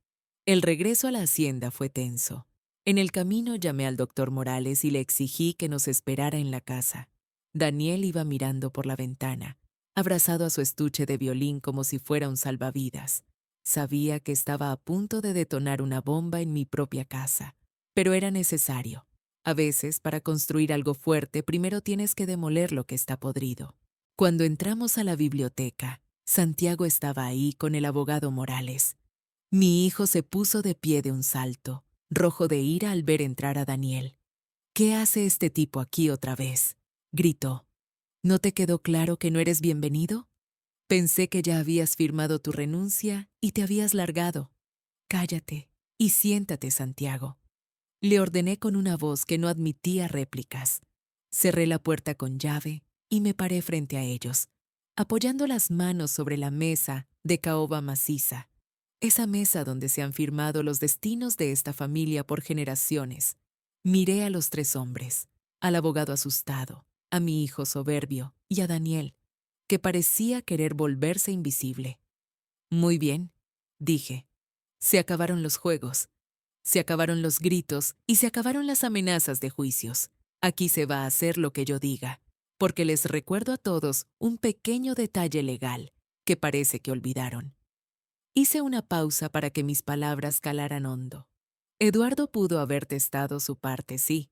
[SPEAKER 1] El regreso a la hacienda fue tenso. En el camino llamé al doctor Morales y le exigí que nos esperara en la casa. Daniel iba mirando por la ventana, abrazado a su estuche de violín como si fuera un salvavidas. Sabía que estaba a punto de detonar una bomba en mi propia casa, pero era necesario. A veces, para construir algo fuerte, primero tienes que demoler lo que está podrido. Cuando entramos a la biblioteca, Santiago estaba ahí con el abogado Morales. Mi hijo se puso de pie de un salto, rojo de ira al ver entrar a Daniel. ¿Qué hace este tipo aquí otra vez?, gritó. ¿No te quedó claro que no eres bienvenido? Pensé que ya habías firmado tu renuncia y te habías largado. Cállate y siéntate, Santiago. Le ordené con una voz que no admitía réplicas. Cerré la puerta con llave y me paré frente a ellos, apoyando las manos sobre la mesa de caoba maciza, esa mesa donde se han firmado los destinos de esta familia por generaciones. Miré a los 3 hombres, al abogado asustado, a mi hijo soberbio y a Daniel, que parecía querer volverse invisible. Muy bien, dije. Se acabaron los juegos. Se acabaron los gritos y se acabaron las amenazas de juicios. Aquí se va a hacer lo que yo diga, porque les recuerdo a todos un pequeño detalle legal que parece que olvidaron. Hice una pausa para que mis palabras calaran hondo. Eduardo pudo haber testado su parte, sí,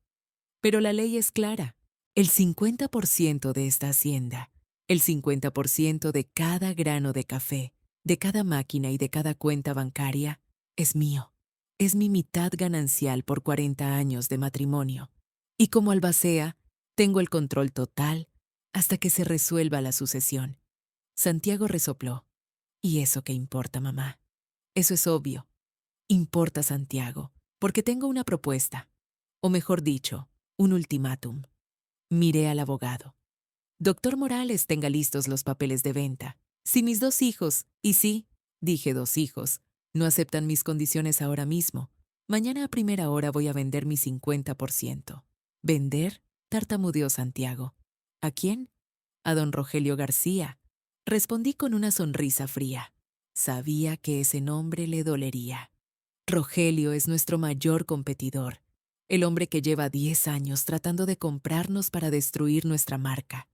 [SPEAKER 1] pero la ley es clara. El 50% de esta hacienda, el 50% de cada grano de café, de cada máquina y de cada cuenta bancaria, es mío. Es mi mitad ganancial por 40 años de matrimonio. Y como albacea, tengo el control total hasta que se resuelva la sucesión. Santiago resopló. ¿Y eso qué importa, mamá? Eso es obvio. Importa, Santiago, porque tengo una propuesta. O mejor dicho, un ultimátum. Miré al abogado. Doctor Morales, tenga listos los papeles de venta. Si mis 2 hijos, y sí, dije 2 hijos, no aceptan mis condiciones ahora mismo, mañana a primera hora voy a vender mi 50%. ¿Vender?, tartamudeó Santiago. ¿A quién? A don Rogelio García. Respondí con una sonrisa fría. Sabía que ese nombre le dolería. Rogelio es nuestro mayor competidor. el hombre que lleva 10 años tratando de comprarnos para destruir nuestra marca.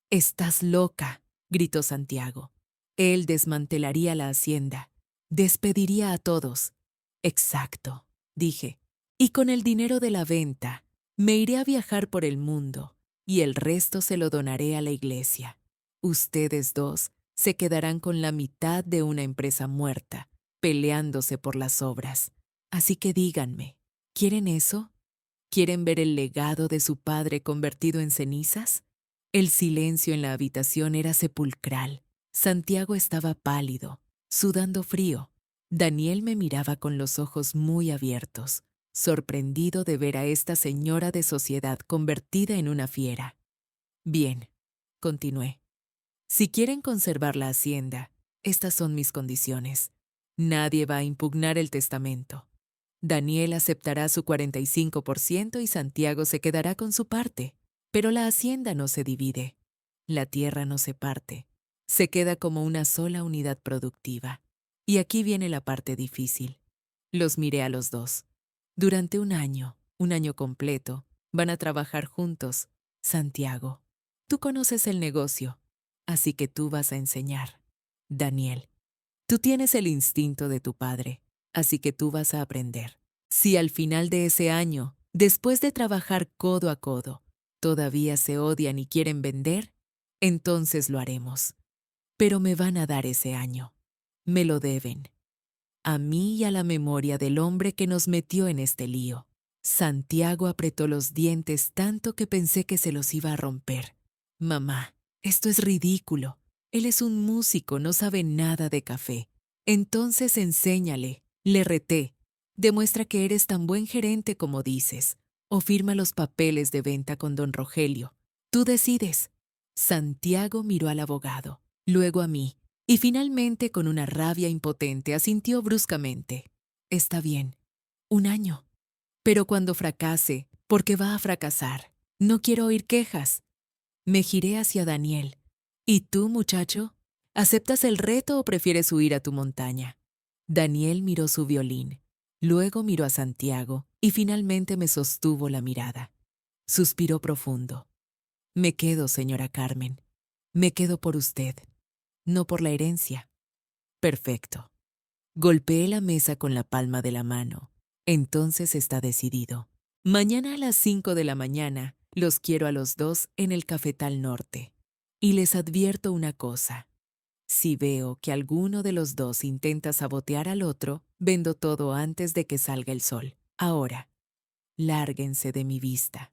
[SPEAKER 1] «Estás loca», gritó Santiago. Él desmantelaría la hacienda, despediría a todos. «Exacto», dije, «y con el dinero de la venta me iré a viajar por el mundo y el resto se lo donaré a la iglesia. Ustedes dos se quedarán con la mitad de una empresa muerta, peleándose por las obras. Así que díganme, ¿quieren eso? ¿Quieren ver el legado de su padre convertido en cenizas?» El silencio en la habitación era sepulcral. Santiago estaba pálido, sudando frío. Daniel me miraba con los ojos muy abiertos, sorprendido de ver a esta señora de sociedad convertida en una fiera. «Bien», continué. «Si quieren conservar la hacienda, estas son mis condiciones. Nadie va a impugnar el testamento. Daniel aceptará su 45% y Santiago se quedará con su parte. Pero la hacienda no se divide. La tierra no se parte. Se queda como una sola unidad productiva. Y aquí viene la parte difícil. Los miré a los dos. Durante un año completo, van a trabajar juntos. Santiago, tú conoces el negocio, así que tú vas a enseñar. Daniel, tú tienes el instinto de tu padre, así que tú vas a aprender. Si al final de ese año, después de trabajar codo a codo, todavía se odian y quieren vender, entonces lo haremos. Pero me van a dar ese año. Me lo deben. A mí y a la memoria del hombre que nos metió en este lío». Santiago apretó los dientes tanto que pensé que se los iba a romper. «Mamá, esto es ridículo. Él es un músico, no sabe nada de café. Entonces enséñale», le reté. «Demuestra que eres tan buen gerente como dices, o firma los papeles de venta con don Rogelio. Tú decides». Santiago miró al abogado, luego a mí, y finalmente con una rabia impotente asintió bruscamente. «Está bien. Un año. Pero cuando fracase, porque va a fracasar, no quiero oír quejas». Me giré hacia Daniel. «¿Y tú, muchacho? ¿Aceptas el reto o prefieres huir a tu montaña?» Daniel miró su violín, luego miró a Santiago y finalmente me sostuvo la mirada. Suspiró profundo. «Me quedo, señora Carmen. Me quedo por usted, no por la herencia». «Perfecto». Golpeé la mesa con la palma de la mano. «Entonces está decidido. Mañana a las 5 de la mañana los quiero a los dos en el Cafetal Norte. Y les advierto una cosa. Si veo que alguno de los dos intenta sabotear al otro, vendo todo antes de que salga el sol. Ahora, lárguense de mi vista.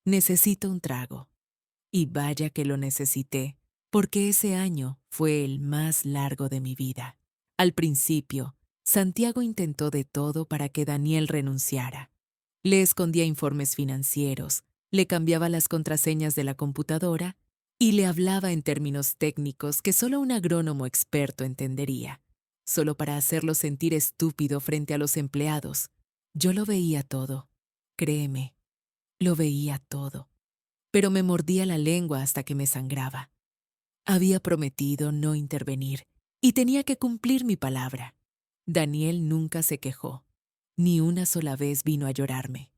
[SPEAKER 1] Necesito un trago». Y vaya que lo necesité, porque ese año fue el más largo de mi vida. Al principio, Santiago intentó de todo para que Daniel renunciara. Le escondía informes financieros, le cambiaba las contraseñas de la computadora y le hablaba en términos técnicos que solo un agrónomo experto entendería, solo para hacerlo sentir estúpido frente a los empleados. Yo lo veía todo, créeme, lo veía todo. Pero me mordía la lengua hasta que me sangraba. Había prometido no intervenir y tenía que cumplir mi palabra. Daniel nunca se quejó. Ni una sola vez vino a llorarme.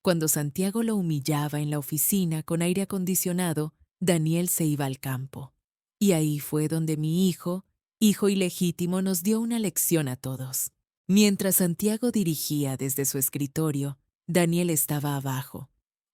[SPEAKER 1] Cuando Santiago lo humillaba en la oficina con aire acondicionado, Daniel se iba al campo. Y ahí fue donde mi hijo ilegítimo, nos dio una lección a todos. Mientras Santiago dirigía desde su escritorio, Daniel estaba abajo,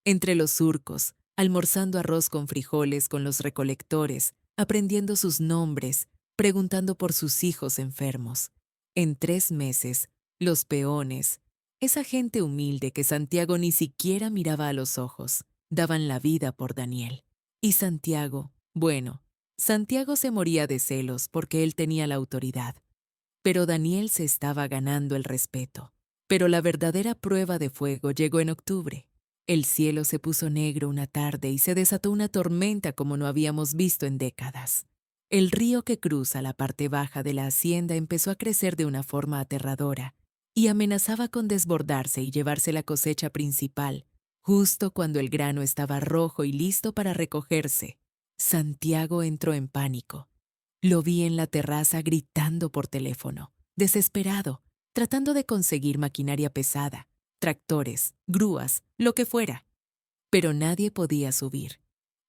[SPEAKER 1] entre los surcos, almorzando arroz con frijoles con los recolectores, aprendiendo sus nombres, preguntando por sus hijos enfermos. En 3 meses, los peones, esa gente humilde que Santiago ni siquiera miraba a los ojos, daban la vida por Daniel. Y Santiago, bueno, Santiago se moría de celos porque él tenía la autoridad. Pero Daniel se estaba ganando el respeto. Pero la verdadera prueba de fuego llegó en octubre. El cielo se puso negro una tarde y se desató una tormenta como no habíamos visto en décadas. El río que cruza la parte baja de la hacienda empezó a crecer de una forma aterradora y amenazaba con desbordarse y llevarse la cosecha principal, justo cuando el grano estaba rojo y listo para recogerse. Santiago entró en pánico. Lo vi en la terraza gritando por teléfono, desesperado, tratando de conseguir maquinaria pesada, tractores, grúas, lo que fuera. Pero nadie podía subir.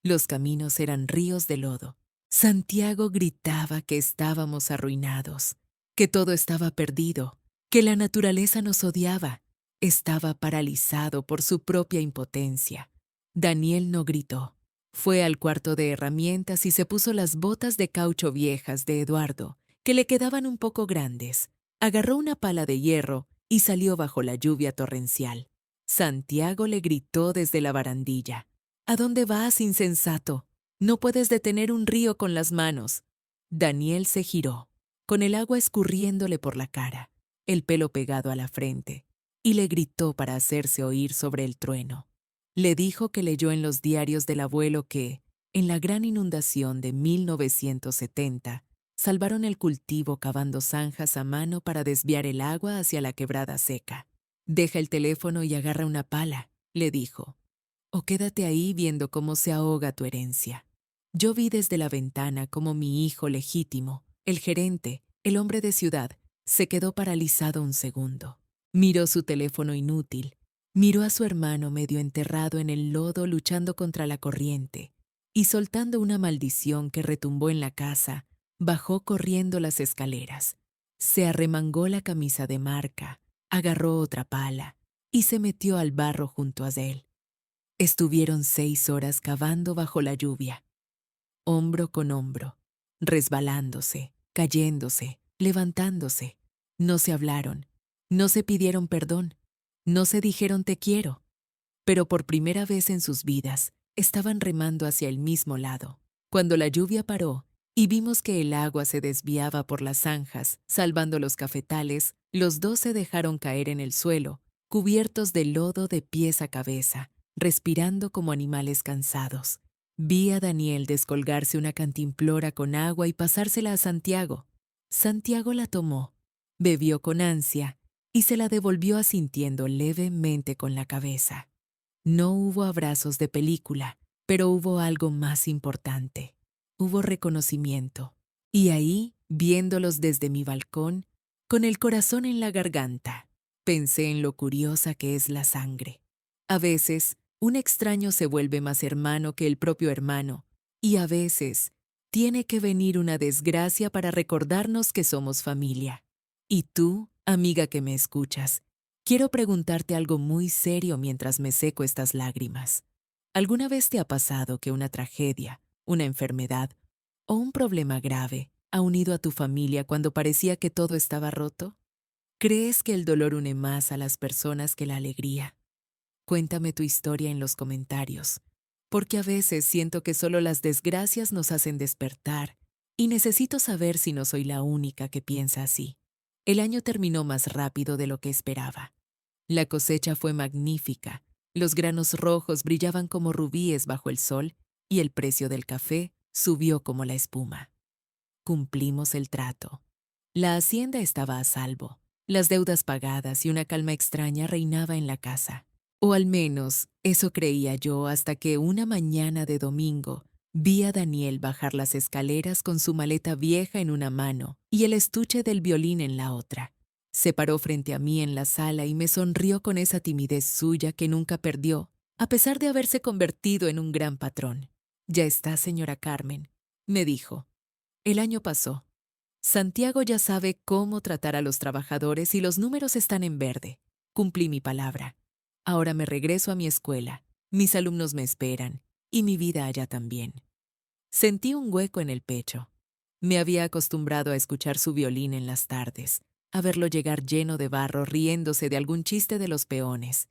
[SPEAKER 1] Los caminos eran ríos de lodo. Santiago gritaba que estábamos arruinados, que todo estaba perdido, que la naturaleza nos odiaba. Estaba paralizado por su propia impotencia. Daniel no gritó. Fue al cuarto de herramientas y se puso las botas de caucho viejas de Eduardo, que le quedaban un poco grandes. Agarró una pala de hierro y salió bajo la lluvia torrencial. Santiago le gritó desde la barandilla: «¿A dónde vas, insensato? No puedes detener un río con las manos». Daniel se giró, con el agua escurriéndole por la cara, el pelo pegado a la frente, y le gritó para hacerse oír sobre el trueno. Le dijo que leyó en los diarios del abuelo que, en la gran inundación de 1970, salvaron el cultivo cavando zanjas a mano para desviar el agua hacia la quebrada seca. «Deja el teléfono y agarra una pala», le dijo, «o quédate ahí viendo cómo se ahoga tu herencia». Yo vi desde la ventana cómo mi hijo legítimo, el gerente, el hombre de ciudad, se quedó paralizado un segundo. Miró su teléfono inútil, miró a su hermano medio enterrado en el lodo luchando contra la corriente, y soltando una maldición que retumbó en la casa, bajó corriendo las escaleras. Se arremangó la camisa de marca, agarró otra pala y se metió al barro junto a él. Estuvieron 6 horas cavando bajo la lluvia, hombro con hombro, resbalándose, cayéndose, levantándose. No se hablaron, no se pidieron perdón, no se dijeron te quiero, pero por primera vez en sus vidas estaban remando hacia el mismo lado. Cuando la lluvia paró y vimos que el agua se desviaba por las zanjas, salvando los cafetales, los dos se dejaron caer en el suelo, cubiertos de lodo de pies a cabeza, respirando como animales cansados. Vi a Daniel descolgarse una cantimplora con agua y pasársela a Santiago. Santiago la tomó, bebió con ansia y se la devolvió asintiendo levemente con la cabeza. No hubo abrazos de película, pero hubo algo más importante. Hubo reconocimiento. Y ahí, viéndolos desde mi balcón, con el corazón en la garganta, pensé en lo curiosa que es la sangre. A veces, un extraño se vuelve más hermano que el propio hermano, y a veces tiene que venir una desgracia para recordarnos que somos familia. Y tú, amiga que me escuchas, quiero preguntarte algo muy serio mientras me seco estas lágrimas. ¿Alguna vez te ha pasado que una tragedia, una enfermedad o un problema grave ha unido a tu familia cuando parecía que todo estaba roto? ¿Crees que el dolor une más a las personas que la alegría? Cuéntame tu historia en los comentarios, porque a veces siento que solo las desgracias nos hacen despertar y necesito saber si no soy la única que piensa así. El año terminó más rápido de lo que esperaba. La cosecha fue magnífica, los granos rojos brillaban como rubíes bajo el sol y el precio del café subió como la espuma. Cumplimos el trato. La hacienda estaba a salvo, las deudas pagadas y una calma extraña reinaba en la casa. O al menos eso creía yo hasta que una mañana de domingo vi a Daniel bajar las escaleras con su maleta vieja en una mano y el estuche del violín en la otra. Se paró frente a mí en la sala y me sonrió con esa timidez suya que nunca perdió, a pesar de haberse convertido en un gran patrón. «Ya está, señora Carmen», me dijo. El año pasó. Santiago ya sabe cómo tratar a los trabajadores y los números están en verde. Cumplí mi palabra. Ahora me regreso a mi escuela. Mis alumnos me esperan y mi vida allá también. Sentí un hueco en el pecho. Me había acostumbrado a escuchar su violín en las tardes, a verlo llegar lleno de barro riéndose de algún chiste de los peones.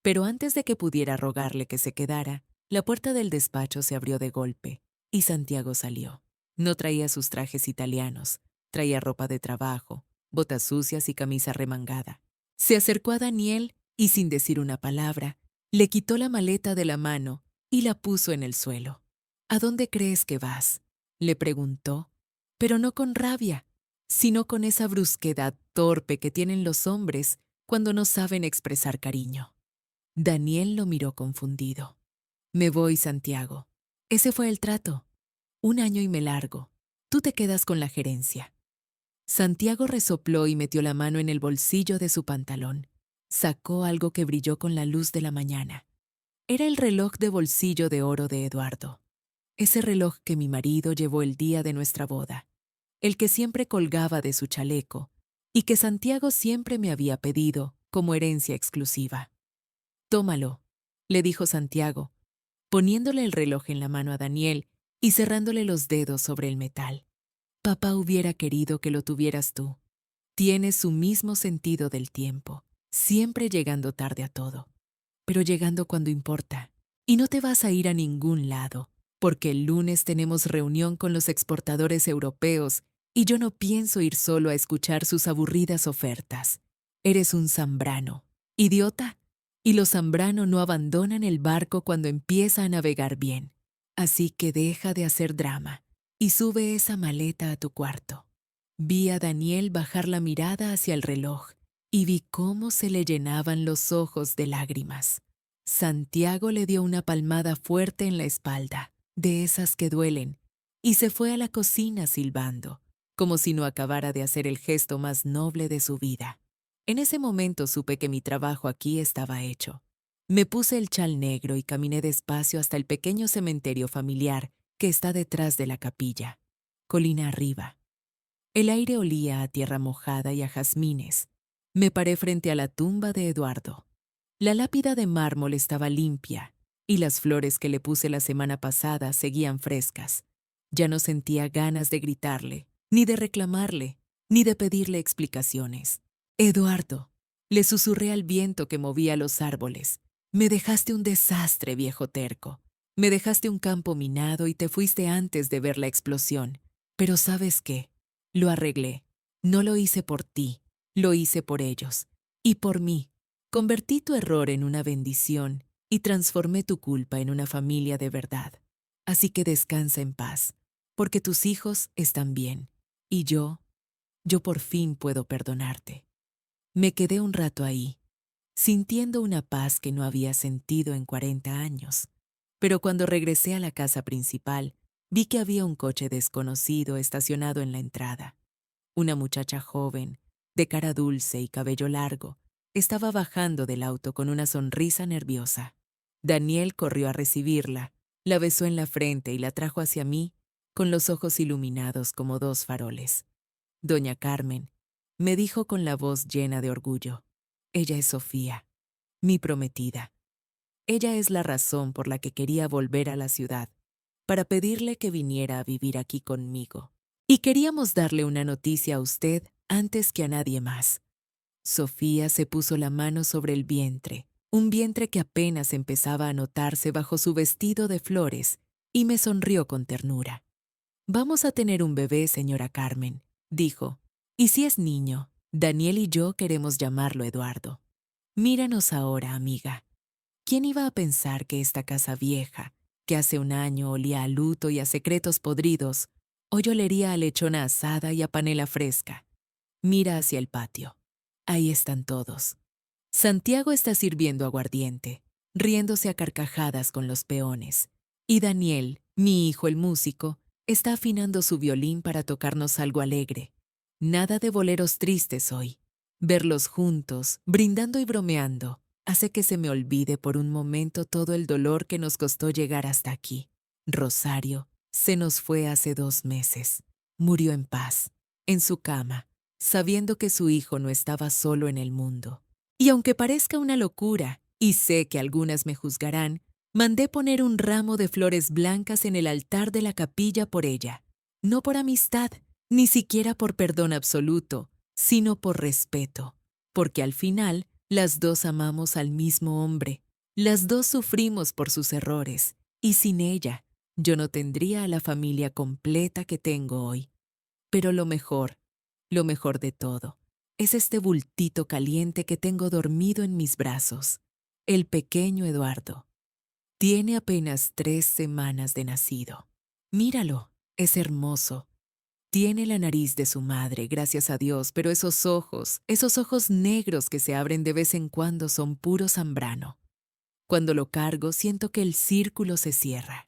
[SPEAKER 1] Pero antes de que pudiera rogarle que se quedara, la puerta del despacho se abrió de golpe y Santiago salió. No traía sus trajes italianos, traía ropa de trabajo, botas sucias y camisa remangada. Se acercó a Daniel y sin decir una palabra, le quitó la maleta de la mano y la puso en el suelo. «¿A dónde crees que vas?», le preguntó, pero no con rabia, sino con esa brusquedad torpe que tienen los hombres cuando no saben expresar cariño. Daniel lo miró confundido. «Me voy, Santiago. Ese fue el trato. 1 año y me largo. Tú te quedas con la gerencia». Santiago resopló y metió la mano en el bolsillo de su pantalón. Sacó algo que brilló con la luz de la mañana. Era el reloj de bolsillo de oro de Eduardo. Ese reloj que mi marido llevó el día de nuestra boda. El que siempre colgaba de su chaleco y que Santiago siempre me había pedido como herencia exclusiva. Tómalo, le dijo Santiago, poniéndole el reloj en la mano a Daniel y cerrándole los dedos sobre el metal. Papá hubiera querido que lo tuvieras tú. Tienes su mismo sentido del tiempo, siempre llegando tarde a todo, pero llegando cuando importa. Y no te vas a ir a ningún lado, porque el lunes tenemos reunión con los exportadores europeos y yo no pienso ir solo a escuchar sus aburridas ofertas. Eres un Zambrano. ¿Idiota? Y los Zambrano no abandonan el barco cuando empieza a navegar bien. Así que deja de hacer drama y sube esa maleta a tu cuarto. Vi a Daniel bajar la mirada hacia el reloj y vi cómo se le llenaban los ojos de lágrimas. Santiago le dio una palmada fuerte en la espalda, de esas que duelen, y se fue a la cocina silbando, como si no acabara de hacer el gesto más noble de su vida. En ese momento supe que mi trabajo aquí estaba hecho. Me puse el chal negro y caminé despacio hasta el pequeño cementerio familiar que está detrás de la capilla, colina arriba. El aire olía a tierra mojada y a jazmines. Me paré frente a la tumba de Eduardo. La lápida de mármol estaba limpia y las flores que le puse la semana pasada seguían frescas. Ya no sentía ganas de gritarle, ni de reclamarle, ni de pedirle explicaciones. Eduardo, le susurré al viento que movía los árboles. Me dejaste un desastre, viejo terco. Me dejaste un campo minado y te fuiste antes de ver la explosión. Pero ¿sabes qué? Lo arreglé. No lo hice por ti, lo hice por ellos. Y por mí. Convertí tu error en una bendición y transformé tu culpa en una familia de verdad. Así que descansa en paz, porque tus hijos están bien. Y yo por fin puedo perdonarte. Me quedé un rato ahí, sintiendo una paz que no había sentido en 40 años. Pero cuando regresé a la casa principal, vi que había un coche desconocido estacionado en la entrada. Una muchacha joven, de cara dulce y cabello largo, estaba bajando del auto con una sonrisa nerviosa. Daniel corrió a recibirla, la besó en la frente y la trajo hacia mí, con los ojos iluminados como dos faroles. Doña Carmen, me dijo con la voz llena de orgullo, ella es Sofía, mi prometida. Ella es la razón por la que quería volver a la ciudad, para pedirle que viniera a vivir aquí conmigo. Y queríamos darle una noticia a usted antes que a nadie más. Sofía se puso la mano sobre el vientre, un vientre que apenas empezaba a notarse bajo su vestido de flores, y me sonrió con ternura. Vamos a tener un bebé, señora Carmen, dijo. Y si es niño, Daniel y yo queremos llamarlo Eduardo. Míranos ahora, amiga. ¿Quién iba a pensar que esta casa vieja, que hace un año olía a luto y a secretos podridos, hoy olería a lechona asada y a panela fresca? Mira hacia el patio. Ahí están todos. Santiago está sirviendo aguardiente, riéndose a carcajadas con los peones. Y Daniel, mi hijo el músico, está afinando su violín para tocarnos algo alegre. Nada de boleros tristes hoy. Verlos juntos, brindando y bromeando, hace que se me olvide por un momento todo el dolor que nos costó llegar hasta aquí. Rosario se nos fue hace 2 meses. Murió en paz, en su cama, sabiendo que su hijo no estaba solo en el mundo. Y aunque parezca una locura, y sé que algunas me juzgarán, mandé poner un ramo de flores blancas en el altar de la capilla por ella. No por amistad, ni siquiera por perdón absoluto, sino por respeto. Porque al final, las dos amamos al mismo hombre. Las dos sufrimos por sus errores. Y sin ella, yo no tendría a la familia completa que tengo hoy. Pero lo mejor de todo, es este bultito caliente que tengo dormido en mis brazos, el pequeño Eduardo. Tiene apenas 3 semanas de nacido. Míralo, es hermoso. Tiene la nariz de su madre, gracias a Dios, pero esos ojos negros que se abren de vez en cuando son puro Zambrano. Cuando lo cargo, siento que el círculo se cierra.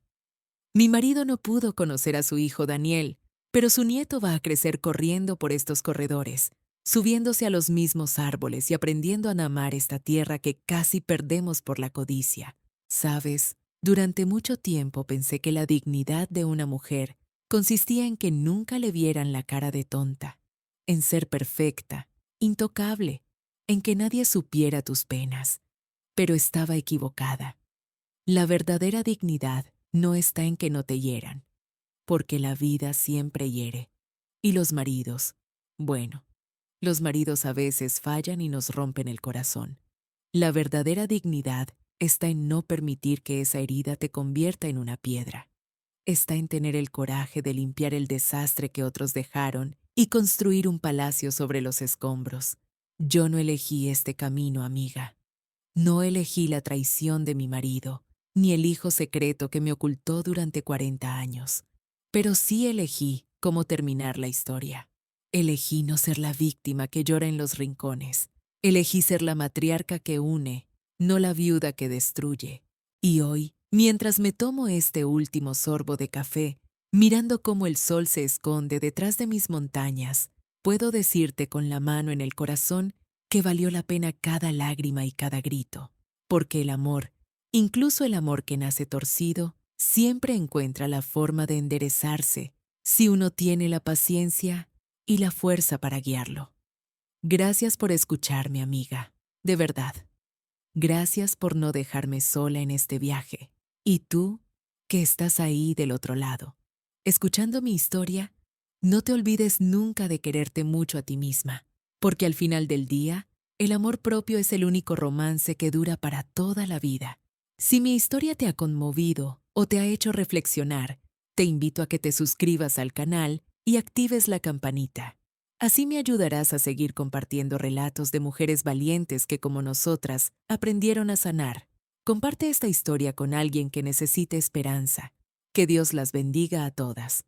[SPEAKER 1] Mi marido no pudo conocer a su hijo Daniel, pero su nieto va a crecer corriendo por estos corredores, subiéndose a los mismos árboles y aprendiendo a amar esta tierra que casi perdemos por la codicia. ¿Sabes? Durante mucho tiempo pensé que la dignidad de una mujer consistía en que nunca le vieran la cara de tonta, en ser perfecta, intocable, en que nadie supiera tus penas. Pero estaba equivocada. La verdadera dignidad no está en que no te hieran, porque la vida siempre hiere. Y los maridos, bueno, los maridos a veces fallan y nos rompen el corazón. La verdadera dignidad está en no permitir que esa herida te convierta en una piedra. Está en tener el coraje de limpiar el desastre que otros dejaron y construir un palacio sobre los escombros. Yo no elegí este camino, amiga. No elegí la traición de mi marido, ni el hijo secreto que me ocultó durante 40 años. Pero sí elegí cómo terminar la historia. Elegí no ser la víctima que llora en los rincones. Elegí ser la matriarca que une, no la viuda que destruye. Y hoy, mientras me tomo este último sorbo de café, mirando cómo el sol se esconde detrás de mis montañas, puedo decirte con la mano en el corazón que valió la pena cada lágrima y cada grito, porque el amor, incluso el amor que nace torcido, siempre encuentra la forma de enderezarse si uno tiene la paciencia y la fuerza para guiarlo. Gracias por escucharme, amiga, de verdad. Gracias por no dejarme sola en este viaje. Y tú, que estás ahí del otro lado, escuchando mi historia, no te olvides nunca de quererte mucho a ti misma, porque al final del día, el amor propio es el único romance que dura para toda la vida. Si mi historia te ha conmovido o te ha hecho reflexionar, te invito a que te suscribas al canal y actives la campanita. Así me ayudarás a seguir compartiendo relatos de mujeres valientes que, como nosotras, aprendieron a sanar. Comparte esta historia con alguien que necesite esperanza. Que Dios las bendiga a todas.